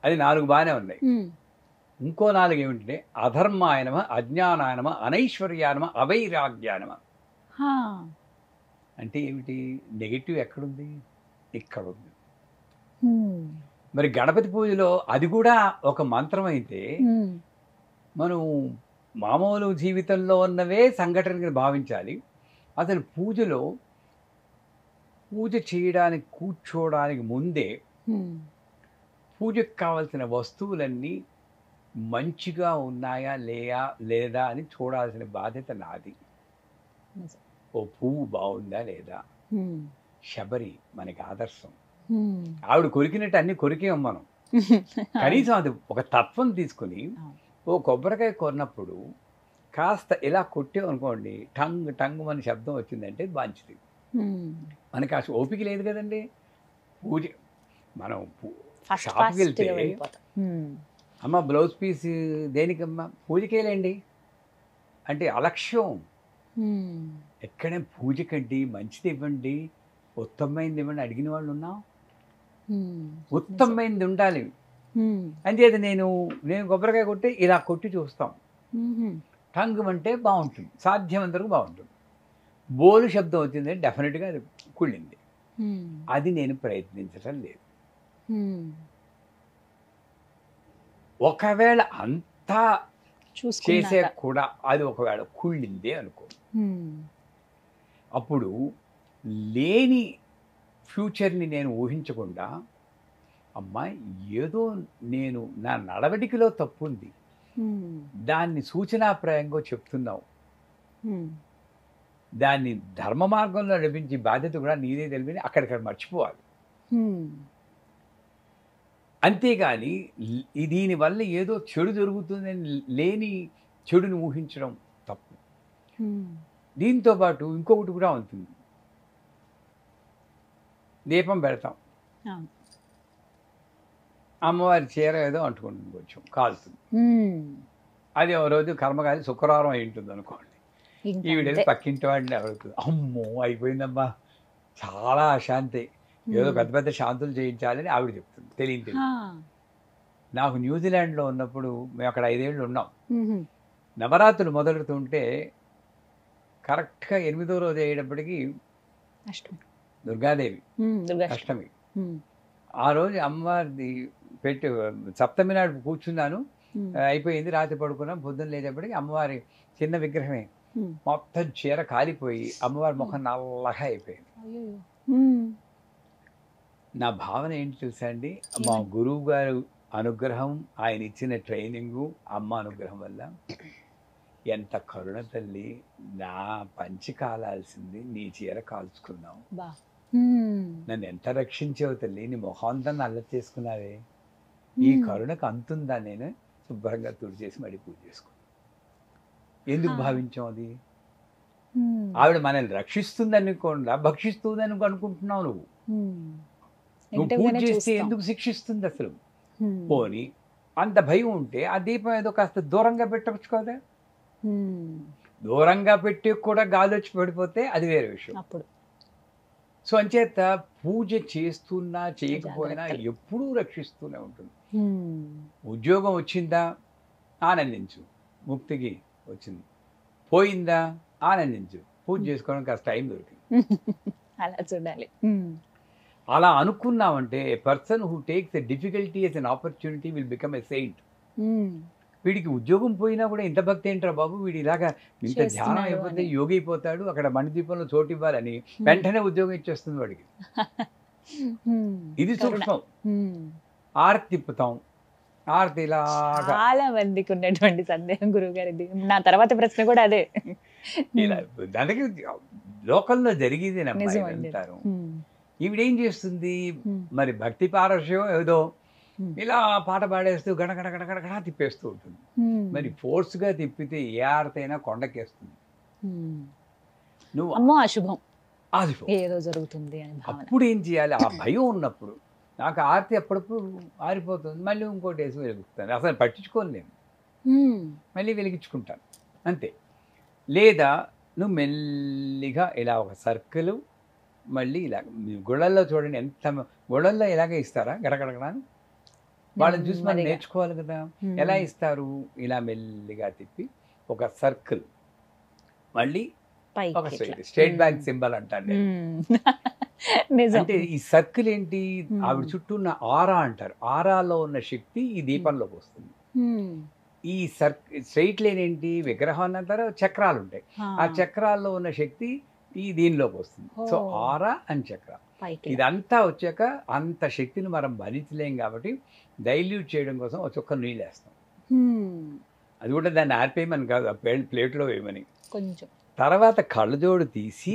అది 4 బాగానే ఉన్నాయి. ఇంకో 4 ఏమిటంటే అధర్మాయనమ, అజ్ఞానాయనమ, అనైశ్వర్యానమ, అవైరాగ్యానమ. అంటే ఏమిటి? నెగిటివ్ ఎక్కడుంది? ఇక్కడ ఉంది. మరి గణపతి పూజలో అది కూడా ఒక మంత్రం అయితే, మనం మామూలు జీవితంలో ఉన్నవే సంఘటనగా భావించాలి. అసలు పూజలో పూజ చేయడానికి కూర్చోవడానికి ముందే పూజకు కావాల్సిన వస్తువులన్నీ మంచిగా ఉన్నాయా లేదా అని చూడాల్సిన బాధ్యత నాది. నిజం. ఓ పువ్వు బాగుందా లేదా, హ్మ్. శబరి మనకి ఆదర్శం. హ్మ్. ఆవిడ కొరికినట్టు అన్ని కొరికేం మనం. కనీసం అది ఒక తత్వం తీసుకుని అవును. ఓ కొబ్బరికాయ కొన్నప్పుడు కాస్త ఇలా కొట్టామనుకోండి, టంగ్ టంగ్ మన శబ్దం వచ్చిందంటే మంచిది. హ్మ్. మనకి అసలు ఓపిక లేదు కదండి. పూజ మనం ఫాస్ట్ షాప్కి వెళ్తే ఫాస్ట్‌గా వెళ్ళిపోతాం. హ్మ్. అమ్మ బ్లౌజ్ పీస్ దేనికమ్మా, పూజకేలేండి అంటే అలక్ష్యం. హ్మ్. ఎక్కడైనా పూజకండి మంచిది ఇవ్వండి, ఉత్తమమైనది ఇవ్వండి అడిగిన వాళ్ళు ఉన్నాం. హ్మ్. ఉత్తమమైనది ఉండాలి. హ్మ్. అంచేత నేను కొబ్బరికాయ కొట్టి ఇలా కొట్టి చూస్తాం. హుహు. టంగ్ అంటే బాగుంటుంది, సాధ్యమైనంత వరకు బాగుంటుంది. బోలు శబ్దం వచ్చిందంటే డెఫినెట్గా అది కుళ్ళింది. హ్మ్. అది నేను ప్రయత్నించడం లేదు. హ్మ్. ఒకవేళ అంతా చేసే చూసుకున్నాక. కూడా అది ఒకవేళ కుళ్ళిందే అనుకో, హ్మ్. అప్పుడు లేని ఫ్యూచర్ని నేను ఊహించకుండా, అమ్మా ఏదో నా నడవడికలో తప్పు ఉంది, హ్మ్. దాన్ని సూచనాప్రాయంగా చెప్తున్నావు, హ్మ్. దాన్ని ధర్మ మార్గంలో నడిపించే బాధ్యత కూడా నీదే తెలిపి అక్కడిక్కడ మర్చిపోవాలి. హ్మ్. అంతేగాని దీనివల్ల ఏదో చెడు జరుగుతుందని లేని చెడుని ఊహించడం తప్పు. హ్మ్. దీంతో పాటు ఇంకొకటి కూడా ఉంటుంది. దీపం పెడతాం, అవును. అమ్మవారి చీర ఏదో అంటుకుంటుంది, కొంచెం కాలుతుంది. హ్మ్. అది ఓ రోజు కర్మకాలి శుక్రవారం అయి ఉంటుంది అనుకోండి. ఇంక ఈవిడేది అంతే. పక్కింటి వాడిని అడుగుతుంది, అమ్మో అయిపోయిందమ్మా, చాలా అశాంతి, ఏదో హ్మ్. పెద్ద పెద్ద శాంతులు చేయించాలని ఆవిడ చెప్తుంది. తెలియదు. ఆ! నాకు న్యూజిలాండ్లో ఉన్నప్పుడు మేము అక్కడ 5 ఏళ్ళు ఉన్నాం. హుహు. నవరాత్రులు మొదలెడుతుంటే కరెక్ట్గా 8వ రోజు అయ్యేటప్పటికి అష్టమి. దుర్గాదేవి హ్మ్. దుర్గాష్టమి. అష్టమి. హ్మ్. ఆ రోజు అమ్మవారిది పెట్టి సప్తమి నాడు కూర్చున్నాను. హ్మ్. అయిపోయింది, రాత్రి పడుకున్నాం. పొద్దున్న లేచేప్పటికి అమ్మవారి చిన్న విగ్రహమే హ్మ్. మొత్తం చీర కాలిపోయి అమ్మవారి ముఖం నల్లగా అయిపోయింది. అయ్యయ్యో! హ్మ్. నా భావన ఏంటి తెలుసా అండి, మా ఏమని? గురువు గారు అనుగ్రహం, ఆయన ఇచ్చిన ట్రైనింగు, అమ్మ అనుగ్రహం వల్ల ఎంత కరుణ తల్లి, నా పంచి కాలాల్సింది నీ చీర కాల్చుకున్నావు, బా! హ్మ్. నన్ను ఎంత రక్షించావు తల్లి, నీ మొహంతా నల్ల చేసుకున్నావే, ఈ హ్మ్. కరుణకు అంతుందా, నేను శుభ్రంగా తుడిచేసి మళ్ళీ పూజ చేసుకున్నాను. ఎందుకు ఆ! భావించాం అది? హ్మ్. ఆవిడ మనల్ని రక్షిస్తుందనుకోండా భక్షిస్తుందని అనుకుంటున్నావు నువ్వు. హ్మ్. నువ్వు పూజ నెగెటివ్‌గానే చేస్తే చూస్తాం. ఎందుకు శిక్షిస్తుంది అసలు? హ్మ్. పోనీ అంత భయం ఉంటే ఆ దీపం ఏదో కాస్త దూరంగా పెట్టవచ్చు కదా. హ్మ్. దూరంగా పెట్టి కూడా గాలొచ్చి పడిపోతే అది వేరే విషయం. అప్పుడు సో అంచేత పూజ చేస్తున్నా చేయకపోయినా జాగ్రత్తలు. ఎప్పుడూ రక్షిస్తూనే ఉంటుంది. హ్మ్. ఉద్యోగం వచ్చిందా ఆనందించు, ముక్తికి వచ్చింది. పోయిందా ఆనందించు, పూజ చేసుకోవడం కాస్త టైం దొరికింది. అలా చూడాలి. హ్మ్. అలా అనుకున్నామంటే a person who takes a difficulty as an opportunity will become a saint. హ్మ్. వీడికి ఉద్యోగం పోయినా కూడా ఇంత భక్తి ఏంట్రా బాబు, వీడు ఇలాగా ఇంత ధ్యానం చేస్తున్నాడు అయిపోతే అని. యోగి అయిపోతాడు, అక్కడ మణిదీపంలో చోటు ఇవ్వాలని హ్మ్. వెంటనే ఉద్యోగం ఇచ్చేస్తుంది వాడికి. హ్మ్. ఇది కరుణ. సూక్ష్మం. హ్మ్. ఆరతి తిప్పుతాం, ఆరతి ఇలాగా చాలా మందికి ఉన్నటువంటి సందేహం గురువుగారిది. నా తర్వాత ప్రశ్న కూడా అదే. ఇలా దానికి లోకంలో జరిగేదేనమ్మా నిజమండి. ఇదంతాను. హ్మ్. ఈవిడేం చేస్తుంది, హ్మ్. మరి భక్తి పారవశ్యం ఏదో హ్మ్. ఇలా పాట పాడేస్తూ గడగడ గడగడ తిప్పేస్తూ ఉంటుంది. హ్మ్. మరి ఫోర్స్గా తిప్పితే ఏ ఆరతి అయినా కొండకేస్తుంది. హ్మ్. నువ్వు అమ్మో అశుభం. ఆగిపో. ఏదో జరుగుతుంది అని భావన. అప్పుడు ఏం చేయాలి, ఆ భయం ఉన్నప్పుడు నాకు ఆరతి అప్పుడప్పుడు ఆరిపోతుంది, మళ్ళీ ఇంకోటి వేసి వెలిగిస్తాను, అసలు పట్టించుకోను నేను, హ్మ్. మళ్ళీ వెలిగించుకుంటాను అంతే. లేదా నువ్వు మెల్లిగా ఇలా ఒక సర్కిల్, మళ్ళీ ఇలా మీ గుళ్ళల్లో చూడండి, ఎంత గుళ్ళల్లో ఇలాగే ఇస్తారా గడగడగడ అని? వాళ్ళని చూసి మనం నెమ్మదిగా. నేర్చుకోవాలి కదా. హ్మ్. ఎలా ఇస్తారు, ఇలా మెల్లిగా తిప్పి ఒక సర్కిల్, మళ్ళీ ఒక పైకి ఇట్లా. స్టేట్ బ్యాంక్ సింబల్ అంటాను నేను. నిజం. అంటే ఈ సర్కిల్ ఏంటి, హ్మ్. ఆవిడ చుట్టూ ఉన్న ఆరా అంటారు, ఆరాలో ఉన్న శక్తి ఈ దీపంలోకి వస్తుంది. హ్మ్. ఈ స్ట్రైట్ లైన్ ఏంటి, విగ్రహం అంటారు, చక్రాలు ఉంటాయి, ఆ చక్రాల్లో ఉన్న శక్తి ఈ దీనిలోకి వస్తుంది. సో ఓ. ఆరా అని చక్ర, పైకి. ఇదంతా వచ్చాక అంత శక్తిని మనం భరించలేం కాబట్టి డైల్యూట్ చేయడం కోసం ఒక చుక్క నీళ్ళు వేస్తాం. అది కూడా దాన్ని ఆర్పేయమని కాదు, ఆ ప్లేట్లో వేయమని. కొంచెం తర్వాత కళ్ళజోడు తీసి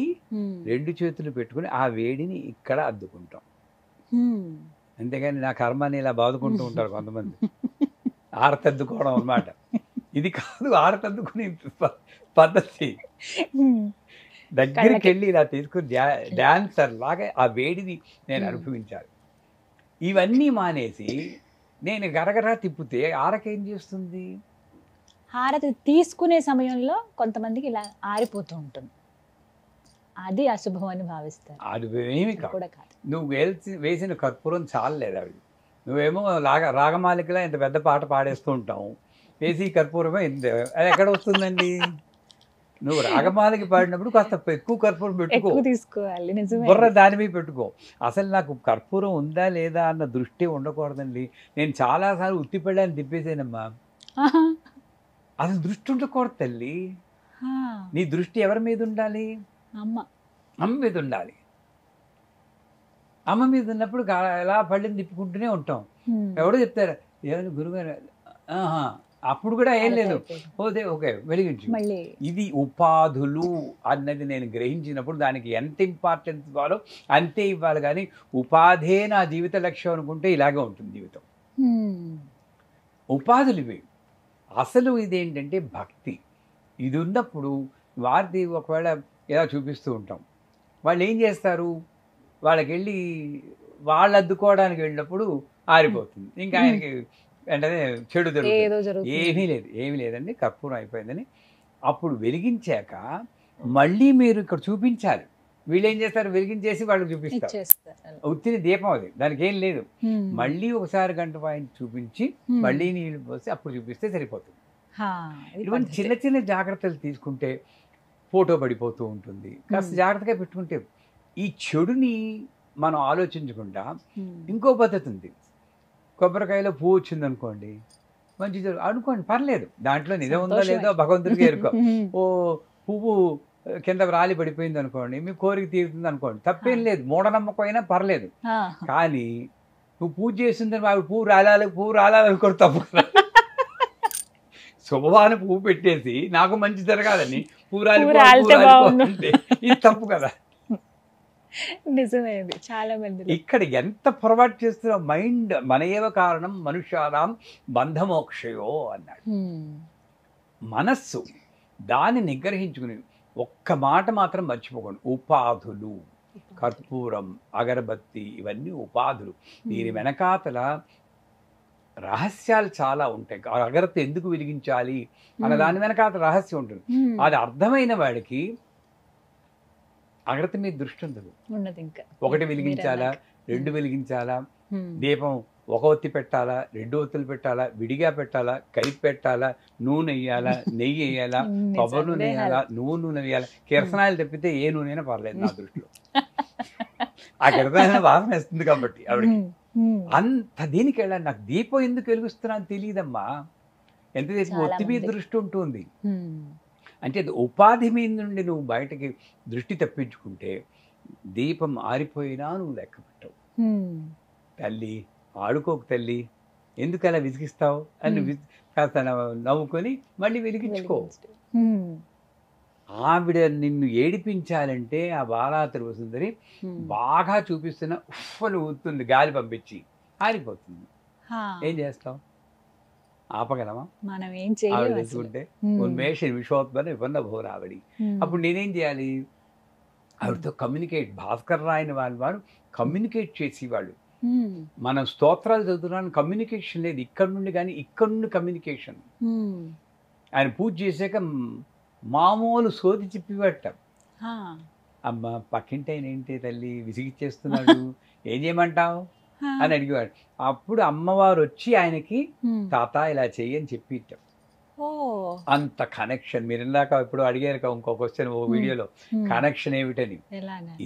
2 చేతులు పెట్టుకుని ఆ వేడిని ఇక్కడ అద్దుకుంటాం. అంతేగాని నా కర్మని ఇలా బాదుకుంటూ ఉంటారు కొంతమంది. ఆరతద్దుకోవడం అన్నమాట. ఇది కాదు ఆరతద్దుకునే పద్ధతి. దగ్గరికి వెళ్ళి ఇలా తీసుకుని డాన్సర్ లాగా ఆ వేడిని నేను అనుభవించాలి. ఇవన్నీ మానేసి నేను గరగరా తిప్పితే ఆరకేం చేస్తుంది? హారతి తీసుకునే సమయంలో కొంతమందికి ఇలా ఆరిపోతూ ఉంటుంది, అది అశుభం అని భావిస్తారు. అది ఏమి కూడా కాదు. నువ్వు వేసిన కర్పూరం చాలలేదు అవి. నువ్వేమో రాగమాలికలా ఇంత పెద్ద పాట పాడేస్తూ ఉంటావు, వేసి కర్పూరమే అది ఎక్కడ వస్తుందండి? నువ్వు రాగమాలకి పాడినప్పుడు కాస్త ఎక్కువ కర్పూరం పెట్టుకో, తీసుకోవాలి. బుర్ర దాని మీద పెట్టుకో. అసలు నాకు కర్పూరం ఉందా లేదా అన్న దృష్టి ఉండకూడదండి. నేను చాలాసార్లు ఉత్తి పెళ్ళాన్ని తిప్పేసానమ్మా. అసలు దృష్టి ఉండకూడదు తల్లి. నీ దృష్టి ఎవరి మీద ఉండాలి? అమ్మ మీద ఉండాలి. అమ్మ మీద ఉన్నప్పుడు ఎలా పళ్ళని తిప్పుకుంటూనే ఉంటాం. ఎవడో చెప్తారు ఏమైనా గురుగారు, అప్పుడు కూడా ఏం లేదు, ఓకే ఓకే వెలిగించు. ఇది ఉపాధులు అన్నది నేను గ్రహించినప్పుడు దానికి ఎంత ఇంపార్టెన్స్ ఇవ్వాలో అంతే ఇవ్వాలి. కానీ ఉపాధే నా జీవిత లక్ష్యం అనుకుంటే ఇలాగే ఉంటుంది జీవితం. ఉపాధులు ఇవి. అసలు ఇదేంటంటే భక్తి. ఇది ఉన్నప్పుడు వారిది ఒకవేళ ఎలా చూపిస్తూ ఉంటాం. వాళ్ళు ఏం చేస్తారు, వాళ్ళకి వెళ్ళి వాళ్ళు అద్దుకోవడానికి వెళ్ళినప్పుడు ఆరిపోతుంది, ఇంకా ఆయనకి వెంటనే చెడు జరుగుతుంది. ఏమీ లేదండి, కర్పూరం అయిపోయిందని. అప్పుడు వెలిగించాక మళ్ళీ మీరు ఇక్కడ చూపించాలి. వీళ్ళు ఏం చేస్తారు, వెలిగించేసి వాళ్ళకి చూపిస్తారు. ఉత్తిని దీపం అది, దానికి ఏం లేదు. మళ్ళీ ఒకసారి గంట పాయింట్ చూపించి మళ్ళీ నీళ్ళు పోసి అప్పుడు చూపిస్తే సరిపోతుంది. ఇటువంటి చిన్న చిన్న జాగ్రత్తలు తీసుకుంటే ఫోటో పడిపోతూ ఉంటుంది. కాస్త జాగ్రత్తగా పెట్టుకుంటే ఈ చెడుని మనం ఆలోచించకుండా ఇంకో పద్ధతి ఉంది. కొబ్బరికాయలో పువ్వు వచ్చింది అనుకోండి, మంచి అనుకోండి, పర్లేదు, దాంట్లో నిజం ఉందో లేదో భగవంతుడికి ఎరుకో. ఓ పువ్వు కింద రాలి పడిపోయింది అనుకోండి, మీ కోరిక తీరుతుంది అనుకోండి, తప్పేం లేదు, మూఢనమ్మకం అయినా పర్లేదు. కానీ నువ్వు పూజ చేసిందని పువ్వు రాలాలనుకోరు, తప్పు. శుభవాన పువ్వు పెట్టేసి నాకు మంచి జరగాలని పువ్వు రాలిపోతే ఇది తప్పు కదా. నిజమేది. చాలా మంది ఇక్కడ ఎంత పొరపాటు చేస్తున్నా, మైండ్ మన ఏవ కారణం మనుష్యానాం బంధమోక్షయో అన్నాడు. మనస్సు దాన్ని నిగ్రహించుకుని ఒక్క మాట మాత్రం మర్చిపోకండి, ఉపాధులు. కర్పూరం, అగరబత్తి ఇవన్నీ ఉపాధులు. దీని వెనకాతల రహస్యాలు చాలా ఉంటాయి. అగరబత్తి ఎందుకు వెలిగించాలి అన్న దాని వెనకాతల రహస్యం ఉంటుంది. అది అర్థమైన వాడికి అగరబత్తి మీద దృష్టి ఉండదు. ఒకటి వెలిగించాలా, 2 వెలిగించాలా, దీపం ఒక ఒత్తి పెట్టాలా, 2 ఒత్తులు పెట్టాలా, విడిగా పెట్టాలా, కలిపి పెట్టాలా, నూనె వేయాలా, నెయ్యి వేయాలా, కొబ్బరి నూనె వేయాలా, నూనె వేయాలా, కిరసనాయలు తప్పితే ఏ నూనె పర్లేదు నా దృష్టిలో. ఆ కిరసనాయల వాసన వేస్తుంది కాబట్టి ఆవిడకి. అంత దీనికి వెళ్ళాలి. నాకు దీపం ఎందుకు వెలిగిస్తున్నా అని తెలియదమ్మా. ఎంతసేపు ఒత్తి మీద దృష్టి ఉంటుంది. అంటే అది ఉపాధి మీద నుండి నువ్వు బయటకి దృష్టి తప్పించుకుంటే దీపం ఆరిపోయినా నువ్వు లెక్క పెట్టవు. తల్లి ఆడుకోకు తల్లి, ఎందుకు అలా విసిగిస్తావు అని కాస్త నవ్వుకొని మళ్ళీ వెలిగించుకో. ఆవిడ నిన్ను ఏడిపించాలంటే ఆ బాలా త్రిపురసుందరి బాగా చూపిస్తున్న ఉఫ్ఫను ఊతుంది, గాలి పంపించి ఆరిపోతుంది. ఏం చేస్తావు, ఆపగలమా? మనం ఏం చేయాలి? ఉన్మేష విశ్వోత్పన్న విపన్న భోరావడి. అప్పుడు నేనేం చేయాలి? ఆవిడతో కమ్యూనికేట్. భాస్కర్ రాయని వారు కమ్యూనికేట్ చేసేవాళ్ళు. మనం స్తోత్రాలు చదువుతున్నాను, కమ్యూనికేషన్ లేదు ఇక్కడ నుండి, కానీ ఇక్కడ నుండి కమ్యూనికేషన్. ఆయన పూజ చేశాక మామూలు సోది చెప్పిపట్ట. అమ్మ పక్కింటి ఆయన ఏంటి తల్లి విసిగిచ్చేస్తున్నాడు, ఏం చేయమంటావు అని అడిగేవాడు. అప్పుడు అమ్మవారు వచ్చి ఆయనకి తాత ఇలా చెయ్యని చెప్పిట్టాం. అంత కనెక్షన్. మీరు ఇందాక ఇప్పుడు అడిగారు ఇంకో క్వశ్చన్ ఓ వీడియోలో, కనెక్షన్ ఏమిటని.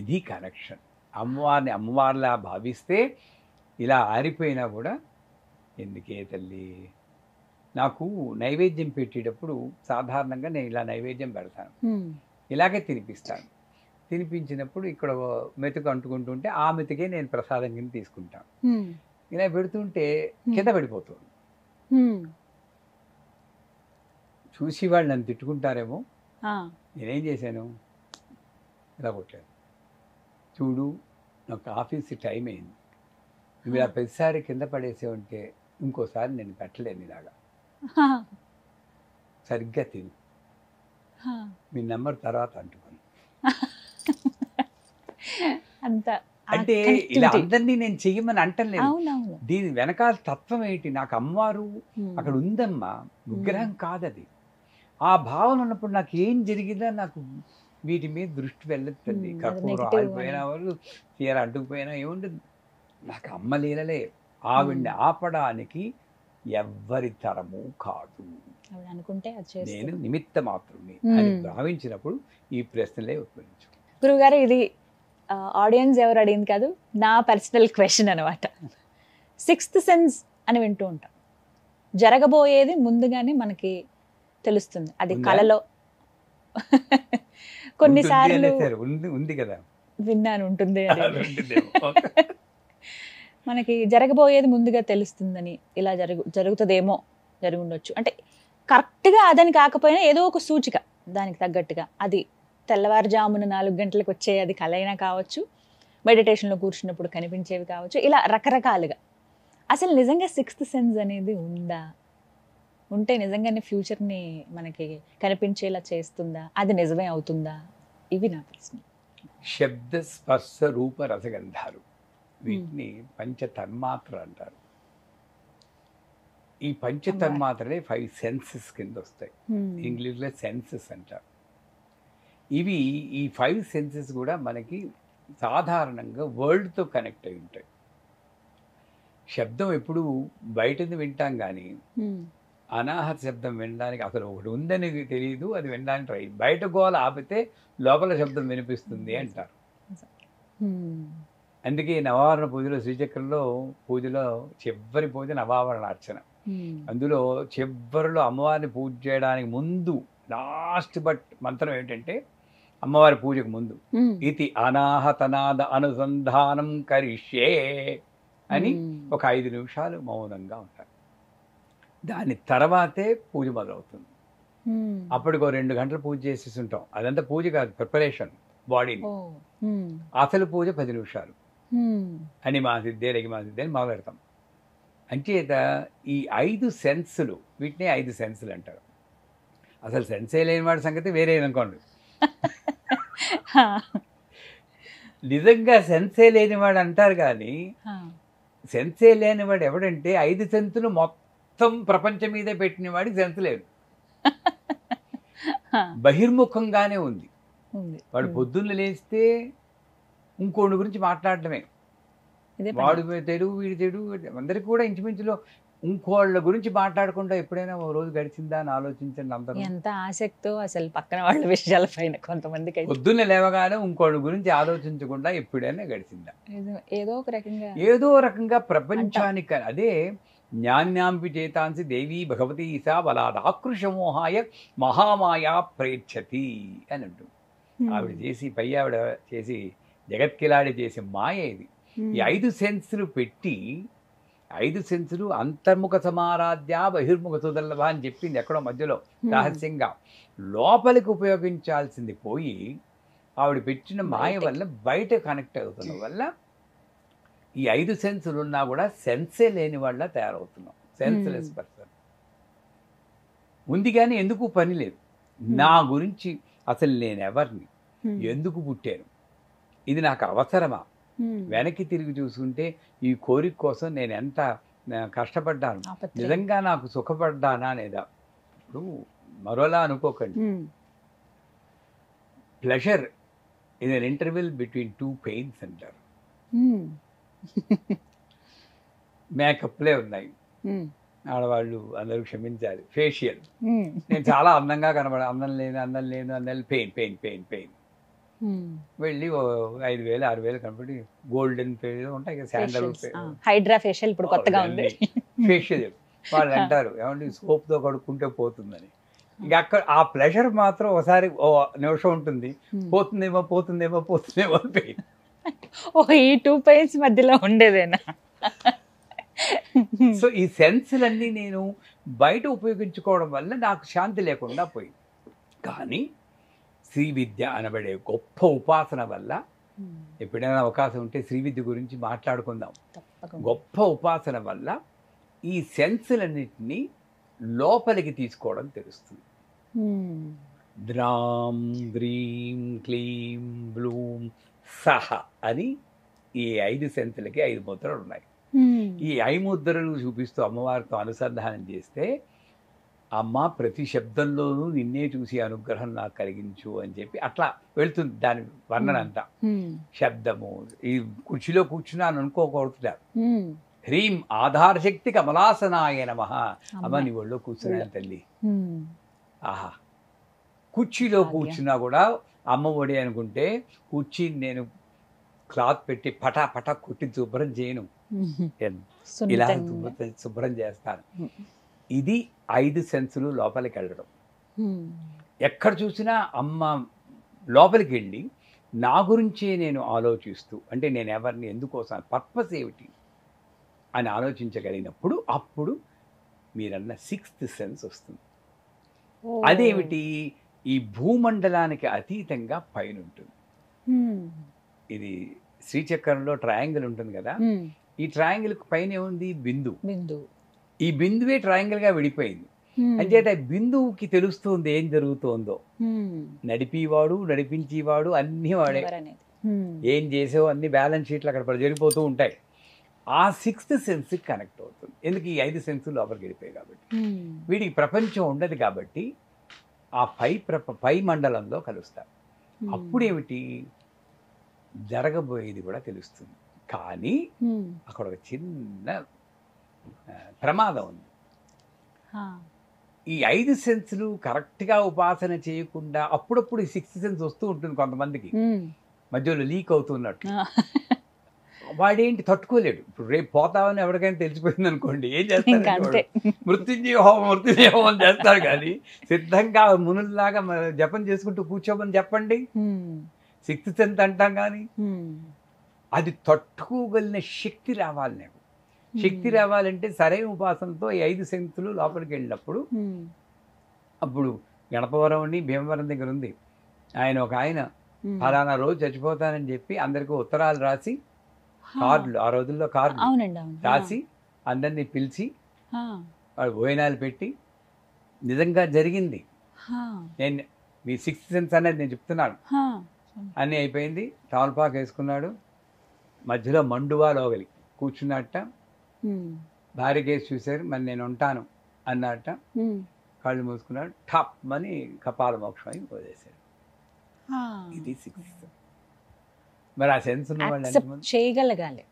ఇది కనెక్షన్. అమ్మవారిని అమ్మవారిలా భావిస్తే ఇలా ఆరిపోయినా కూడా ఎందుకే తల్లి. నాకు నైవేద్యం పెట్టేటప్పుడు సాధారణంగా నేను ఇలా నైవేద్యం పెడతాను, ఇలాగే తినిపిస్తాను. తినిపించినప్పుడు ఇక్కడ మెతుకు అంటుకుంటుంటే ఆ మెతుకే నేను ప్రసాదం కింద తీసుకుంటాను. ఇలా పెడుతుంటే కింద పడిపోతుంది. చూసి వాళ్ళు నన్ను తిట్టుకుంటారేమో, ఆ, నేనేం చేశాను, ఇలా కొట్టాను. చూడు, నాకు ఆఫీస్ టైం అయింది, నువ్వు ఇలా ప్రతిసారి కింద పడేసేవంటే ఇంకోసారి నేను పెట్టలేను ఇలాగా, హా, సరిగ్గా తిను, హా. మీ నెంబర్ తర్వాత అంటున్నాను. అంత ఆ అంటే ఇలా connectivity. అందరినీ నేను చెయ్యమని అంటలేదు. అవునవును. దీని వెనకాల తత్వం ఏంటి, నాకు అమ్మవారు Hmm. అక్కడ ఉందమ్మా, విగ్రహం కాదది. ఆ భావన ఉన్నప్పుడు నాకు ఏం జరిగిందా నాకు వీటి మీద దృష్టి వెళ్ళొద్దండి. అది కర్పూరం negative ఆగిపోయినా వాళ్ళు చీర అడ్డుకుపోయినా ఏముండదు. నాకు అమ్మ లీలలే, ఆవిడ్ని ఆపడానికి ఎవ్వరి తరము కాదు, ఆవిడ అనుకుంటే అది చేస్తుంది. నేను నిమిత్త మాత్రుని అని భావించినప్పుడు ఈ ప్రశ్నలే ఉద్భవించు. గురువుగారు, ఇది ఆడియన్స్ ఎవరు అడిగింది కాదు, నా పర్సనల్ క్వశ్చన్ అనమాట. సిక్స్త్ సెన్స్ అని వింటూ ఉంటాం, జరగబోయేది ముందుగానే మనకి తెలుస్తుంది, అది ఉందా? కలలో కొన్నిసార్లు ఉంటుంది అనేసారు. ఉంది కదా. విన్నాను, ఉంటుంది అది అని. ఉంటుందేమో. మనకి జరగబోయేది ముందుగా తెలుస్తుందని, ఇలా జరుగుతుందేమో, జరిగి ఉండొచ్చు అంటే కరెక్ట్గా అదని కాకపోయినా ఏదో ఒక సూచిక దానికి తగ్గట్టుగా, అది తెల్లవారుజామున 4 గంటలకు వచ్చే అది కల అయినా కావచ్చు, మెడిటేషన్లో కూర్చున్నప్పుడు కనిపించేవి కావచ్చు, ఇలా రకరకాలుగా. అసలు నిజంగా సిక్స్త్ సెన్స్ అనేది ఉందా? ఉంటే నిజంగానే ఫ్యూచర్ని మనకి కనిపించేలా చేస్తుందా? అది నిజమే అవుతుందా? ఇవి నా ప్రశ్న. శబ్ద స్పర్శ రూప రసగంధాలు, వీటిని పంచతన్మాత్ర అంటారు. ఈ పంచతన్మాత్రలే 5 సెన్సెస్ కింద వస్తాయి, ఇంగ్లీష్లో సెన్సెస్ అంటారు. ఇవి ఈ 5 సెన్సెస్ కూడా మనకి సాధారణంగా వరల్డ్తో కనెక్ట్ అయి ఉంటాయి. శబ్దం ఎప్పుడు బయటది వింటాం కానీ అనాహత శబ్దం వినడానికి అసలు ఒకటి ఉందని తెలియదు, అది వినడానికి ట్రై, బయట గోల ఆపితే లోపల శబ్దం వినిపిస్తుంది అంటారు. అందుకే నవావరణ పూజలో, శ్రీచక్రంలో పూజలో చివరి పూజ నవావరణ అర్చన. అందులో చివరిలో అమ్మవారిని పూజ చేయడానికి ముందు లాస్ట్ బట్ మంత్రం ఏంటంటే, అమ్మవారి పూజకు ముందు ఇది అనాహతనాద అనుసంధానం కరిష్యే అని ఒక 5 నిమిషాలు మౌనంగా ఉంటారు. దాని తర్వాతే పూజ మొదలవుతుంది. అప్పటికో 2 గంటలు పూజ చేసేసి ఉంటాం, అదంతా పూజ కాదు, ప్రిపరేషన్ బాడీని. అసలు పూజ 10 నిమిషాలు అని మా సిద్ధే రగి మా సిద్ధే అని మొదలు పెడతాం. అంచేత ఈ 5 సెన్సులు, వీటిని 5 సెన్సులు అంటారు. అసలు సెన్సే లేని వాడి సంగతి వేరే అనుకోండి. నిజంగా సెన్సే లేనివాడు అంటారు కానీ, సెన్సే లేనివాడు ఎవడంటే 5 సెన్సులు మొత్తం ప్రపంచం మీదే పెట్టిన వాడికి సెన్స్ లేదు, బహిర్ముఖంగానే ఉంది. వాడు పొద్దున్న లేస్తే ఇంకోటి గురించి మాట్లాడటమే, వాడు తెలుగు వీడి తెలుగు, అందరికి కూడా ఇంచుమించులో ఇంకోళ్ళ గురించి మాట్లాడకుండా ఎప్పుడైనా ఓ రోజు గడిచిందా అని ఆలోచించండి. అందరూ ఎంత ఆసక్తో అసలు పక్కన వాళ్ళ విషయాల పైన కొంతమందికి పొద్దున్న లేవగానే ఇంకోళ్ళ గురించి ఆలోచించకుండా ఎప్పుడైనా గడిచిందా? ఏదో రకంగా ప్రపంచానికి. అదే జ్ఞాన్యాంపి చేతాంసి దేవీ భగవతి ఈశా బలాదాకృషమోహాయ మహామాయా ప్రేక్షతి అని అంటుంది. ఆవిడ చేసి పై ఆవిడ చేసి జగత్కిలాడి చేసే మాయ ఇది. ఈ 5 సెన్సులు పెట్టి, 5 సెన్సులు అంతర్ముఖ సమారాధ్య బహిర్ముఖ సుదర్లభ అని చెప్పింది ఎక్కడో మధ్యలో రహస్యంగా. లోపలికి ఉపయోగించాల్సింది పోయి ఆవిడ పెట్టిన మాయ వల్ల బయట కనెక్ట్ అవుతున్న వల్ల ఈ 5 సెన్సులు ఉన్నా కూడా సెన్సే లేని వాళ్ళ తయారవుతున్నాం, సెన్స్లెస్ పర్సన్. ఉంది కానీ ఎందుకు పని లేదు. నా గురించి అసలు నేను ఎవరిని, ఎందుకు పుట్టాను, ఇది నాకు అవసరమా, వెనక్కి తిరిగి చూసుకుంటే ఈ కోరిక కోసం నేను ఎంత కష్టపడ్డాను, నిజంగా నాకు సుఖపడ్డానా లేదా. ఇప్పుడు మరోలా అనుకోకండి, pleasure in an interval between 2 pains అంటారు. మేకప్లే ఉన్నాయి, ఆడవాళ్ళు అందరూ క్షమించాలి, ఫేషియల్. నేను చాలా అందంగా కనబడ, అందం లేను పెయిన్ పెయిన్ పెయిన్ పెయిన్ వెళ్ళి 5,000 6,000 కనబడి గోల్డెన్ ఉంటాయి కదా, శాండల్ హైడ్రా ఫేషియల్ ఇప్పుడు కొత్తగా ఉంది, ఫేషియల్. వాళ్ళు అంటారు ఏమంటే సోప్తో కడుక్కుంటే పోతుందని. ఇంకా అక్కడ ఆ ప్లెజర్ మాత్రం ఒకసారి ఓ నిమిషం ఉంటుంది, పోతుందేమో పోతుందేమో పోతుందేమో పెయిన్. ఈ 2 పెయిన్స్ మధ్యలో ఉండేదేనా? సో ఈ సెన్సులన్నీ నేను బయట ఉపయోగించుకోవడం వల్ల నాకు శాంతి లేకుండా పోయింది. కానీ శ్రీ విద్య అనబడే గొప్ప ఉపాసన వల్ల ఎప్పుడైనా అవకాశం ఉంటే శ్రీ విద్య గురించి మాట్లాడుకుందాం. గొప్ప ఉపాసన వల్ల ఈ సెన్సులన్నిటినీ లోపలికి తీసుకోవడం తెలుస్తుంది. ద్రాం ద్రీం క్లీం బ్లూం సహ అని ఈ 5 సెన్సులకి 5 ముద్రలు ఉన్నాయి. ఈ 5 ముద్రలు చూపిస్తూ అమ్మవారితో అనుసంధానం చేస్తే అమ్మ ప్రతి శబ్దంలోనూ నిన్నే చూసి అనుగ్రహం నాకు కలిగించు అని చెప్పి అట్లా వెళ్తుంది దాని వర్ణన అంతా. శబ్దము, ఈ కుర్చీలో కూర్చున్నాను అనుకోకూడదు. హ్రీం ఆధార శక్తి కమలాసనాయ నమః. అమ్మ నీ ఒళ్ళో కూర్చున్నాను తల్లి. ఆహా, కుర్చీలో కూర్చున్నా కూడా అమ్మ ఒడి అనుకుంటే కుర్చీని నేను క్లాత్ పెట్టి పటా పటా కుట్టి శుభ్రం చేయను, ఇలా శుభ్రం చేస్తాను. ఇది 5 సెన్సులు లోపలికి వెళ్ళడం. ఎక్కడ చూసినా అమ్మ లోపలికి వెళ్ళి నా గురించే నేను ఆలోచిస్తూ, అంటే నేను ఎవరిని, ఎందుకోసం, పర్పస్ ఏమిటి అని ఆలోచించగలిగినప్పుడు అప్పుడు మీరన్న 6th సెన్స్ వస్తుంది. అదేమిటి? ఈ భూమండలానికి అతీతంగా పైన ఉంటుంది. ఇది శ్రీచక్రంలో ట్రయాంగిల్ ఉంటుంది కదా, ఈ ట్రయాంగిల్ పైన ఏముంది? బిందు. ఈ బిందువే ట్రయాంగిల్ గా విడిపోయింది. అంచేత బిందువుకి తెలుస్తుంది ఏం జరుగుతోందో. నడిపివాడు, నడిపించేవాడు అన్ని వాడే. ఏం చేసావు అన్ని బ్యాలెన్స్ షీట్లు అక్కడ జరిగిపోతూ ఉంటాయి. ఆ 6th సెన్స్ కనెక్ట్ అవుతుంది. ఎందుకు? ఈ 5 సెన్సులు లోపలికి వెళ్ళిపోయాయి కాబట్టి. వీడికి ప్రపంచం ఉండదు కాబట్టి ఆ పై మండలంలో కలుస్తారు. అప్పుడేమిటి జరగబోయేది కూడా తెలుస్తుంది. కానీ అక్కడ ఒక చిన్న ప్రమాదం ఉంది. ఈ 5 సెన్సులు కరెక్ట్గా ఉపాసన చేయకుండా అప్పుడప్పుడు ఈ 6th సెన్స్ వస్తూ ఉంటుంది కొంతమందికి, మధ్యలో లీక్ అవుతున్నట్టు. వాడేంటి తట్టుకోలేడు. ఇప్పుడు రేపు పోతామని ఎవరికైనా తెలిసిపోయింది అనుకోండి, ఏం చేస్తాడు? మృత్యుంజయ హోమం చేస్తాడు. కానీ సిద్ధంగా మునుల్లాగా జపం చేసుకుంటూ కూర్చోమని చెప్పండి, 6th సెన్స్ అంటాం. కానీ అది తట్టుకోగలిగిన శక్తి రావాలి. నాకు శక్తి రావాలంటే సరైన ఉపాసనతో ఈ 5 సెన్సులు లోపలికి వెళ్ళినప్పుడు, అప్పుడు గణపవరం అండి భీమవరం దగ్గర ఉంది, ఒక ఆయన ఫలానా రోజు చచ్చిపోతానని చెప్పి అందరికీ ఉత్తరాలు రాసి, కార్డులు, ఆ రోజుల్లో కార్డులు రాసి అందరినీ పిలిచి భోజనాలు పెట్టి, నిజంగా జరిగింది. నేను మీ 6th సెన్స్ అనేది నేను చెప్తున్నాను. అన్నీ అయిపోయింది, తమలపాకు వేసుకున్నాడు, మధ్యలో మండువా లోగలి కూర్చున్నట్ట, భార్య కేసు చూశారు, మరి నేను ఉంటాను అన్నట్ట, కళ్ళు మూసుకున్నాడు, ఠప్ అని కపాల మోక్షం అయి వదిలేశాడు. ఇది 6th. మరి ఆ సెన్స్ ఉన్న వాళ్ళు చేయగలగాలి.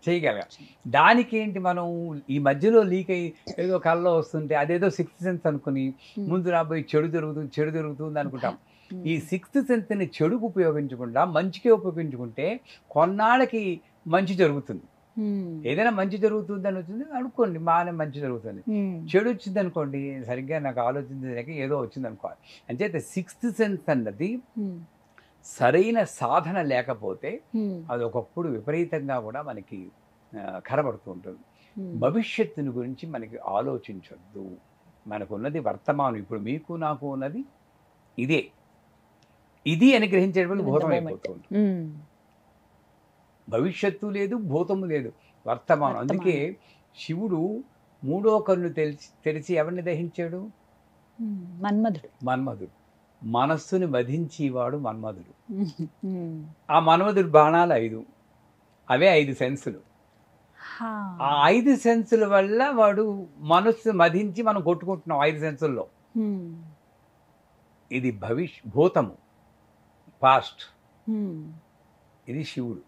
దానికి ఏంటి, మనం ఈ మధ్యలో లీక్ అయ్యి ఏదో కళ్ళలో వస్తుంటే అదేదో 6th సెన్స్ అనుకుని ముందు రాబోయి చెడు జరుగుతుంది అనుకుంటాం. ఈ 6th సెన్స్ని చెడుకు ఉపయోగించకుండా మంచికే ఉపయోగించుకుంటే కొన్నాళ్ళకి మంచి జరుగుతుంది. ఏదైనా మంచి జరుగుతుంది అని వచ్చింది అనుకోండి, బాగానే మంచి జరుగుతుంది. చెడు వచ్చింది అనుకోండి, సరిగ్గా నాకు ఆలోచించలేక ఏదో వచ్చింది అనుకోవాలి. అంచేత 6th సెన్స్ అన్నది సరైన సాధన లేకపోతే అది ఒకప్పుడు విపరీతంగా కూడా మనకి కనబడుతూ ఉంటుంది. భవిష్యత్తుని గురించి మనకి ఆలోచించొద్దు. మనకున్నది వర్తమానం. ఇప్పుడు మీకు నాకు ఉన్నది ఇది అని గ్రహించేటప్పుడు భూతం అయిపోతూ ఉంటుంది. భవిష్యత్తు లేదు, భూతము లేదు, వర్తమానం. అందుకే శివుడు 3వ కన్ను తెరిచి ఎవరిని దహించాడు? మన్మధుడు. మనస్సుని వధించేవాడు మన్మధుడు. ఆ మన్మధుడు బాణాలు 5, అవే 5 సెన్సులు. ఆ 5 సెన్సుల వల్ల వాడు మనస్సు మధించి మనం కొట్టుకుంటున్నాం 5 సెన్సుల్లో. ఇది భూతము, పాస్ట్. ఇది శివుడు.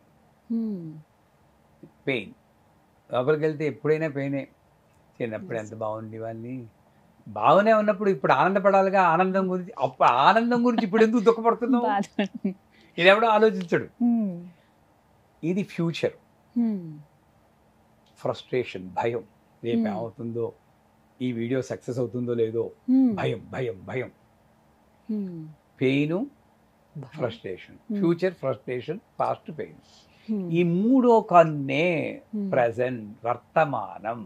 పెయిన్. లోపలికి వెళ్తే ఎప్పుడైనా పెయినే. చిన్నప్పుడు ఎంత బాగుంది ఇవన్నీ బాగానే ఉన్నప్పుడు, ఇప్పుడు ఆనందపడాలిగా. ఆనందం గురించి ఇప్పుడు ఎందుకు దుఃఖపడుతున్నావు? ఇది ఎవడో ఆలోచించడు. ఇది ఫ్యూచర్. ఫ్రస్ట్రేషన్, భయం, రేపు ఏమవుతుందో, ఈ వీడియో సక్సెస్ అవుతుందో లేదో, భయం. Pain, frustration. Future, frustration, past, pain. ఈ 3వ కన్నే ప్రజెంట్, వర్తమానం.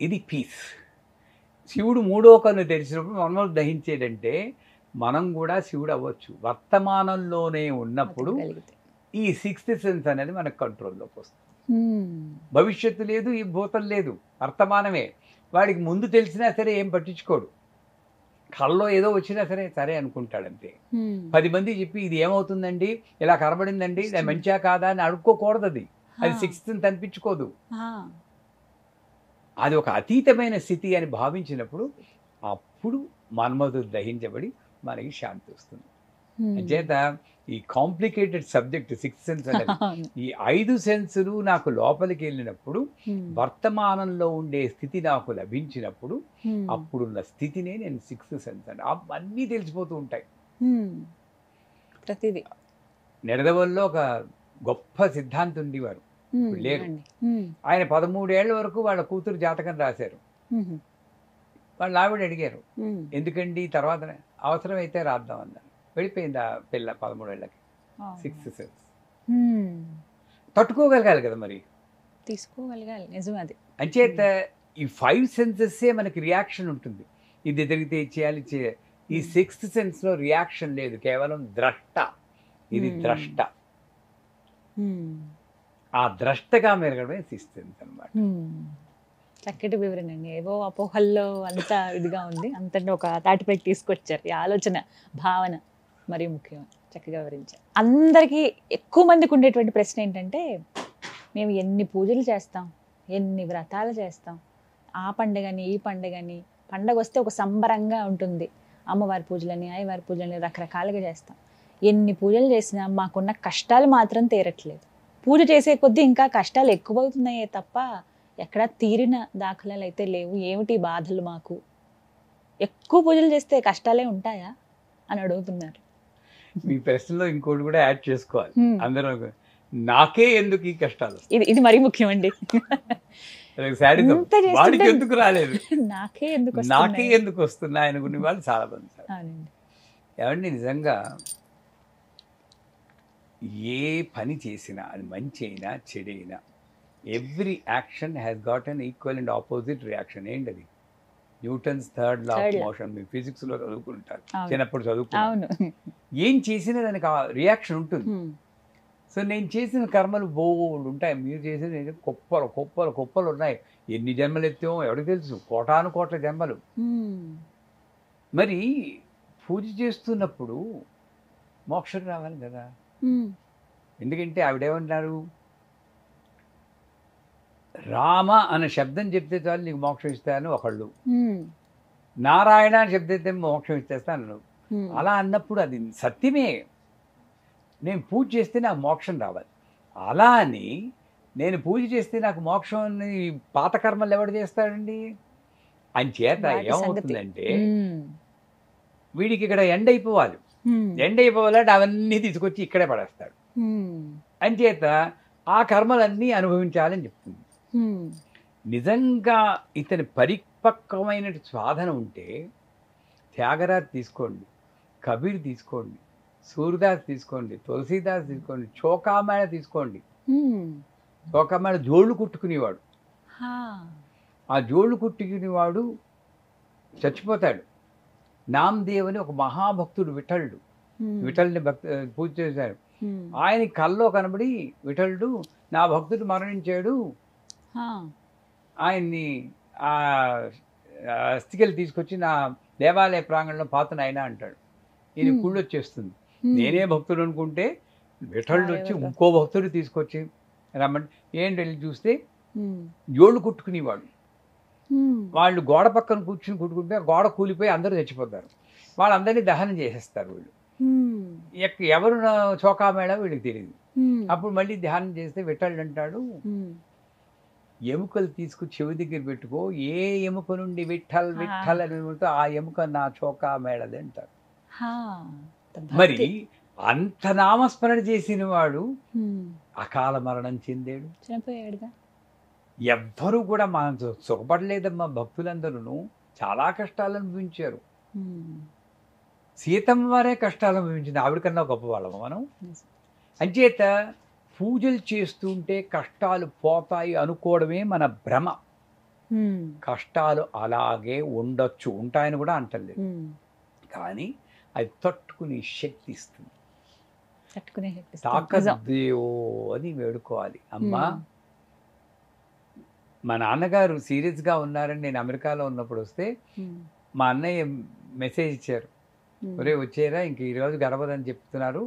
ఇది పీస్. శివుడు మూడో కన్ను తెరిచినప్పుడు మనం దహించేదంటే మనం కూడా శివుడు అవ్వచ్చు. వర్తమానంలోనే ఉన్నప్పుడు కలిగితే. ఈ సిక్స్త్ సెన్స్ అనేది మనకు కంట్రోల్లోకి వస్తుంది. భవిష్యత్తు లేదు, ఈ భూతం లేదు, వర్తమానమే. వాడికి ముందు తెలిసినా సరే ఏం పట్టించుకోడు. కళ్ళలో ఏదో వచ్చినా సరే సరే అనుకుంటాడంతే. 10 మంది చెప్పి ఇది ఏమవుతుందండి, ఇలా కనబడిందండి, ఇది మంచిగా కాదా అని అడుక్కోకూడదు. అది సిక్స్త్ అనిపించుకోదు. అది ఒక అతీతమైన స్థితి అని భావించినప్పుడు అప్పుడు మన్మధుడు దహించబడి మనకి శాంతి వస్తుంది. అంచేత ఈ కాంప్లికేటెడ్ సబ్జెక్ట్ సిక్స్త్ సెన్స్ అనేది, ఈ 5 సెన్సులు నాకు లోపలికి వెళ్ళినప్పుడు వర్తమానంలో ఉండే స్థితి నాకు లభించినప్పుడు అప్పుడున్న స్థితినే నేను సిక్స్త్ సెన్స్ అంటే అన్నీ తెలిసిపోతూ ఉంటాయి. ప్రతిదీ. నిడదవల్లో ఒక గొప్ప సిద్ధాంతి ఉండేవారు, లేరు. ఆయన 13 ఏళ్ల వరకు వాళ్ళ కూతురు జాతకం రాశారు. వాళ్ళు ఆవిడ అడిగారు, ఎందుకండి తర్వాత అవసరమైతే రాద్దాం అన్నారు. వెళ్ళిపోయింది ఆ పిల్ల 13 ఏళ్ళకి. సిక్స్త్ సెన్స్ తట్టుకోగలగాలి కదా, మరి తీసుకోగలగాలి. నిజమే అది. అంచేత ఈ 5 సెన్సెస్సే మనకి రియాక్షన్ ఉంటుంది. ఇది జరిగితే చేయాలి చేయాలి. ఈ సిక్స్త్ సెన్స్లో రియాక్షన్ లేదు, కేవలం ద్రష్ట. ఇది ద్రష్ట. ఆ ద్రష్టగా మెరగడమే సిక్స్త్ సెన్స్ అన్నమాట. చక్కటి వివరణ అండి. ఏవో అపోహల్లో అంత ఇదిగా ఉంది, అంతటి ఒక తాటిపైకి తీసుకొచ్చారు. ఈ ఆలోచన భావన మరీ ముఖ్యం. చక్కగా వివరించారు. అందరికీ ఎక్కువ మందికి ఉండేటువంటి ప్రశ్న ఏంటంటే, మేము ఎన్ని పూజలు చేస్తాం, ఎన్ని వ్రతాలు చేస్తాం, ఆ పండుగని ఈ పండుగని, పండగ వస్తే ఒక సంబరంగా ఉంటుంది, అమ్మవారి పూజలని అయ్యవారి పూజలని రకరకాలుగా చేస్తాం. ఎన్ని పూజలు చేసినా మాకున్న కష్టాలు మాత్రం తీరట్లేదు. పూజ చేసే కొద్దీ ఇంకా కష్టాలు ఎక్కువవుతున్నాయే తప్ప ఎక్కడా తీరిన దాఖలాలు అయితే లేవు. ఏమిటి బాధలు మాకు, ఎక్కువ పూజలు చేస్తే కష్టాలే ఉంటాయా అని అడుగుతున్నారు. మీ ప్రశ్నలో ఇంకోటి కూడా యాడ్ చేసుకోవాలి. అందరూ నాకే ఎందుకు ఈ కష్టాలు, ఇది మరీ ముఖ్యం అండి. వాడికి ఎందుకు రాలేదు, నాకే ఎందుకు వస్తున్నాయి అనుకునే వాళ్ళు చాలా మంది. ఏమండి, నిజంగా ఏ పని చేసినా అది మంచి అయినా చెడైనా every action has got an equal and opposite reaction. ఏంటది? Newton's third law of motion. మీరు ఫిజిక్స్లో చదువుకుంటారు, చిన్నప్పుడు చదువుకుంటారు. ఏం చేసినా దానికి రియాక్షన్ ఉంటుంది. సో నేను చేసిన కర్మలు బోల్డ్ ఉంటాయి, మీరు చేసిన కుప్పలు కుప్పలు కుప్పలు ఉన్నాయి. ఎన్ని జన్మలు ఎత్తామో ఎవరికి తెలుసు, కోటాను కోట్ల జన్మలు. మరి పూజ చేస్తున్నప్పుడు మోక్షం రావాలి కదా. ఎందుకంటే ఆవిడేమన్నారు, రామ అనే శబ్దం చెప్తే చాలు నీకు మోక్షం ఇస్తాను ఒకళ్ళు, నారాయణ అని చెప్తే మోక్షం ఇచ్చేస్తాను. అలా అన్నప్పుడు అది సత్యమే. నేను పూజ చేస్తే నాకు మోక్షం రావాలి. అలా అని నేను పూజ చేస్తే నాకు మోక్షం పాత కర్మలు ఎవడు చేస్తాడండి? అంచేత ఏమవుతుందంటే వీడికి ఇక్కడ ఎండ్ అయిపోవాలి. ఎండ్ అయిపోవాలంటే అవన్నీ తీసుకొచ్చి ఇక్కడే పడేస్తాడు. అంచేత ఆ కర్మలన్నీ అనుభవించాలని చెప్తుంది. నిజంగా ఇతని పరిపక్వమైన సాధన ఉంటే త్యాగరాజ్ తీసుకోండి, కబీర్ తీసుకోండి, సూర్యదాస్ తీసుకోండి, తులసీదాస్ తీసుకోండి, చోకామేళ తీసుకోండి. చోకామేళ జోళ్ళు కుట్టుకునేవాడు. ఆ జోళ్ళు కుట్టుకునేవాడు చచ్చిపోతాడు. నామదేవ్ అని ఒక మహాభక్తుడు, విఠలుడు, విఠల్ని పూజ చేశాడు. ఆయన కల్లో కనబడి విఠలుడు నా భక్తుడు మరణించాడు, ఆయన్ని ఆ అస్థికలు తీసుకొచ్చి నా దేవాలయ ప్రాంగణంలో పాతను అయినా అంటాడు. ఈయన కుళ్ళు వచ్చేస్తుంది. నేనే భక్తుడు అనుకుంటే విఠలుడు వచ్చి ఇంకో భక్తుడు తీసుకొచ్చి రమ్మంటే ఏంటి వెళ్ళి చూస్తే జోళ్ళు కుట్టుకునేవాడు. వాళ్ళు గోడ పక్కన కూర్చుని కుట్టుకుంటే గోడ కూలిపోయి అందరూ చచ్చిపోతారు. వాళ్ళందరినీ దహనం చేసేస్తారు వీళ్ళు. ఎవరు చోకామేళ వీళ్ళకి తెలియదు. అప్పుడు మళ్ళీ ధ్యానం చేస్తే విఠలుడు అంటాడు, ఎముకలు తీసుకు చెవి దగ్గర పెట్టుకో, ఏ ఎముక నుండి విఠల్ విఠల్ అని ఆ ఎముక నా చోకామేళది అంటారు. మరి అంత నామస్మరణ చేసిన వాడు అకాల మరణం చెందాడు, చనిపోయాడుగా. ఎవ్వరూ కూడా మనం సుఖపడలేదమ్మా. భక్తులందరూ చాలా కష్టాలు అనుభవించారు. సీతమ్మ వారే కష్టాలు అనుభవించింది, ఆవిడకన్నా గొప్పవాళ్ళము మనం. అంచేత పూజలు చేస్తుంటే కష్టాలు పోతాయి అనుకోవడమే మన భ్రమ. కష్టాలు అలాగే ఉండొచ్చు, ఉంటాయని కూడా అంటలేదు, కానీ అది తట్టుకునే శక్తి ఇస్తుంది. తట్టుకునే శక్తి తాకద్దేవో అని వేడుకోవాలి. అమ్మా, మా నాన్నగారు సీరియస్గా ఉన్నారని నేను అమెరికాలో ఉన్నప్పుడు వస్తే మా అన్నయ్య మెసేజ్ ఇచ్చారు, ఒరే వచ్చేరా, ఇంక ఈరోజు గడవదని చెప్తున్నారు,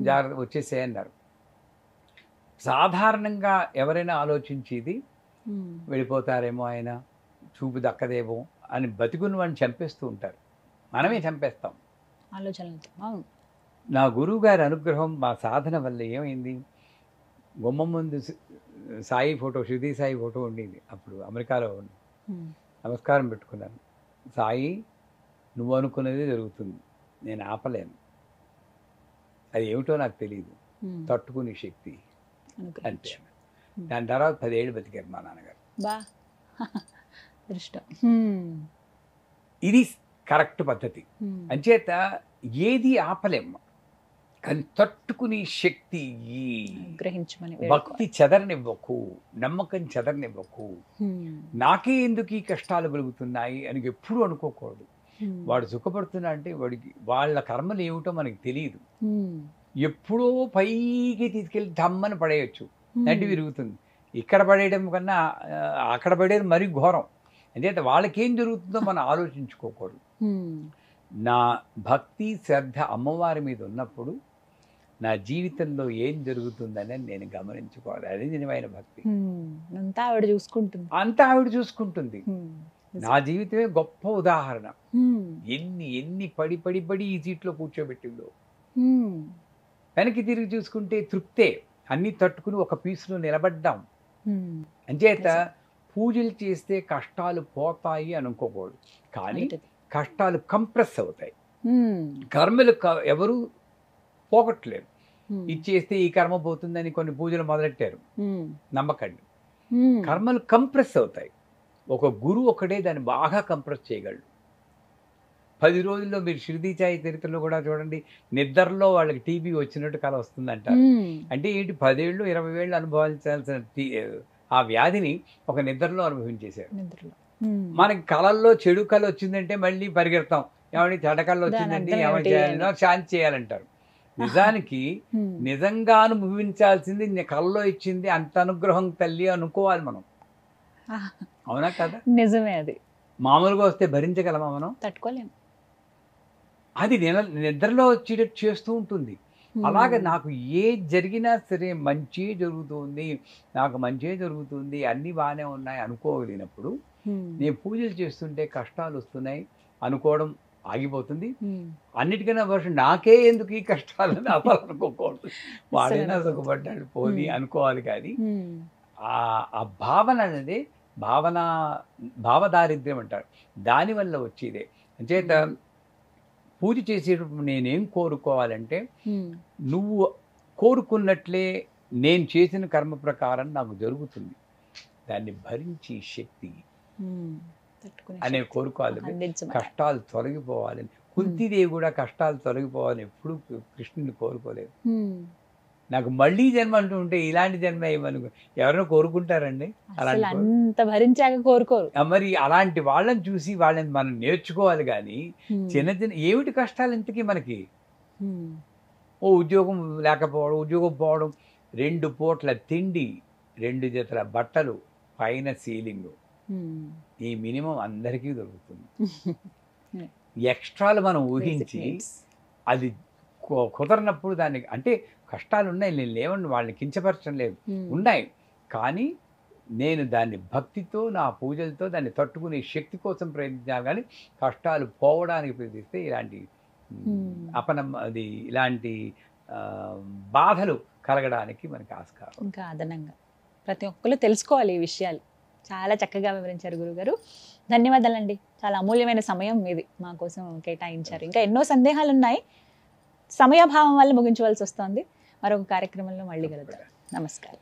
జాగ్రత్త వచ్చేసేయన్నారు. సాధారణంగా ఎవరైనా ఆలోచించేది వెళ్ళిపోతారేమో, ఆయన చూపు దక్కదేమో అని బతికున్న వాడిని చంపేస్తూ ఉంటారు, మనమే చంపేస్తాం ఆలోచనలతో. నా గురువు గారి అనుగ్రహం, మా సాధన వల్ల ఏమైంది, గుమ్మం ముందు సాయి ఫోటో, శృతి సాయి ఫోటో ఉండేది అప్పుడు అమెరికాలో. నమస్కారం పెట్టుకున్నాను, సాయి నువ్వు అనుకున్నది జరుగుతుంది, నేను ఆపలేను, అది ఏమిటో నాకు తెలియదు, తట్టుకునే శక్తి అంతే. దాని తర్వాత 10 ఏళ్ళు బతికారు మా నాన్నగారు. ఇది కరెక్ట్ పద్ధతి. అంచేత ఏది ఆపలేమ్మ, కానీ తట్టుకునే శక్తి, భక్తి చెదరనివ్వకు, నమ్మకం చెదరనివ్వకు. నాకే ఎందుకు ఈ కష్టాలు కలుగుతున్నాయి అని ఎప్పుడు అనుకోకూడదు. వాడు సుఖపడుతున్నా అంటే వాడికి వాళ్ళ కర్మలు ఏమిటో మనకి తెలియదు. ఎప్పుడో పైకి తీసుకెళ్ళి ధమ్మని పడేయచ్చు, నడ్డి విరుగుతుంది. ఇక్కడ పడేయడం కన్నా అక్కడ పడేది మరీ ఘోరం. అంచేత వాళ్ళకేం జరుగుతుందో మనం ఆలోచించుకోకూడదు. నా భక్తి శ్రద్ధ అమ్మవారి మీద ఉన్నప్పుడు నా జీవితంలో ఏం జరుగుతుందని నేను గమనించుకోవాలి. అది నిజమైన భక్తి. అంతా ఆవిడ చూసుకుంటుంది. నా జీవితమే గొప్ప ఉదాహరణ. ఎన్ని పడి పడి పడి ఈ సీట్లో కూర్చోబెట్టిందో. వెనక్కి తిరిగి చూసుకుంటే తృప్తే. అన్ని తట్టుకుని ఒక పీసులో నిలబడ్డాం. అంచేత పూజలు చేస్తే కష్టాలు పోతాయి అనుకోకూడదు, కానీ కష్టాలు కంప్రెస్ అవుతాయి. కర్మలు ఎవరు పోగొట్టలేరు. ఇచ్చేస్తే ఈ కర్మ పోతుందని కొన్ని పూజలు మొదలెట్టారు, నమ్మకండి. కర్మలు కంప్రెస్ అవుతాయి. ఒక గురువు ఒకడే దాన్ని బాగా కంప్రెస్ చేయగలడు. 10 రోజుల్లో మీరు షిరిడీ సాయి చరిత్రలో కూడా చూడండి, నిద్రలో వాళ్ళకి టీబీ వచ్చినట్టు కల వస్తుందంట. అంటే ఏంటి, 10 ఏళ్ళు 20 ఏళ్ళు అనుభవించాల్సిన ఆ వ్యాధిని ఒక నిద్రలో అనుభవించేశారు. మనకి కళల్లో చెడు కళ వచ్చిందంటే మళ్ళీ పరిగెడతాం, ఏమని చెడకల్లో వచ్చిందంటే ఏమని చేయాలనో శాంతి చేయాలంటారు. నిజానికి నిజంగా అనుభవించాల్సింది కళలో ఇచ్చింది, అంత అనుగ్రహం తల్లి అనుకోవాలి మనం. అవునా కదా? నిజమే. అది మామూలుగా వస్తే భరించగలమా మనం? తట్టుకోలేము. అది నిద్రలో వచ్చేటట్టు చేస్తూ ఉంటుంది. అలాగే నాకు ఏ జరిగినా సరే మంచి జరుగుతుంది, నాకు మంచి జరుగుతుంది, అన్నీ బాగానే ఉన్నాయి అనుకోగలిగినప్పుడు నేను పూజలు చేస్తుంటే కష్టాలు వస్తున్నాయి అనుకోవడం ఆగిపోతుంది. అన్నిటికన్నా వర్షం నాకే ఎందుకు ఈ కష్టాలని అసలు అనుకోకూడదు. వాడైనా సుఖపడ్డాడు పోని అనుకోవాలి. కానీ ఆ భావన అనేది భావదారిద్ర్యం అంటారు, దానివల్ల వచ్చేదే. అంచేత పూజ చేసేటప్పుడు నేనేం కోరుకోవాలంటే, నువ్వు కోరుకున్నట్లే నేను చేసిన కర్మ ప్రకారం నాకు జరుగుతుంది, దాన్ని భరించి శక్తి అనే కోరుకోవాలి. కష్టాలు తొలగిపోవాలని, కుంతిదేవి కూడా కష్టాలు తొలగిపోవాలని ఎప్పుడు కృష్ణుని కోరుకోలేదు. నాకు మళ్ళీ జన్మ అంటూ ఉంటే ఇలాంటి జన్మ ఏమను ఎవరైనా కోరుకుంటారండి? అంత భరించాక కోరుకోరు. మరి అలాంటి వాళ్ళని చూసి వాళ్ళని మనం నేర్చుకోవాలి. కానీ చిన్న ఏమిటి కష్టాలు ఇంతకీ మనకి? ఉద్యోగం లేకపోవడం, ఉద్యోగం పోవడం, 2 పూట్ల తిండి, 2 జతల బట్టలు, పైన సీలింగ్, ఈ మినిమం అందరికీ దొరుకుతుంది. ఎక్స్ట్రాలు మనం ఊహించి అది కుదరనప్పుడు దానికి, అంటే కష్టాలు ఉన్నాయి, నేను లేవని వాళ్ళని కించపరచడం లేదు, ఉన్నాయి. కానీ నేను దాన్ని భక్తితో, నా పూజలతో దాన్ని తట్టుకునే శక్తి కోసం ప్రయత్నించాలి. కానీ కష్టాలు పోవడానికి ప్రయత్నిస్తే ఇలాంటి ఇలాంటి బాధలు కలగడానికి మనకి ఆస్కారం. ఇంకా అదనంగా ప్రతి ఒక్కరు తెలుసుకోవాలి ఈ విషయాలు. చాలా చక్కగా వివరించారు గురుగారు. ధన్యవాదాలండి. చాలా అమూల్యమైన సమయం మీది మా కోసం కేటాయించారు. ఇంకా ఎన్నో సందేహాలు ఉన్నాయి, సమయాభావం వల్ల ముగించవలసి వస్తుంది. మరొక కార్యక్రమంలో మళ్ళీ కలుద్దాం. నమస్కారం.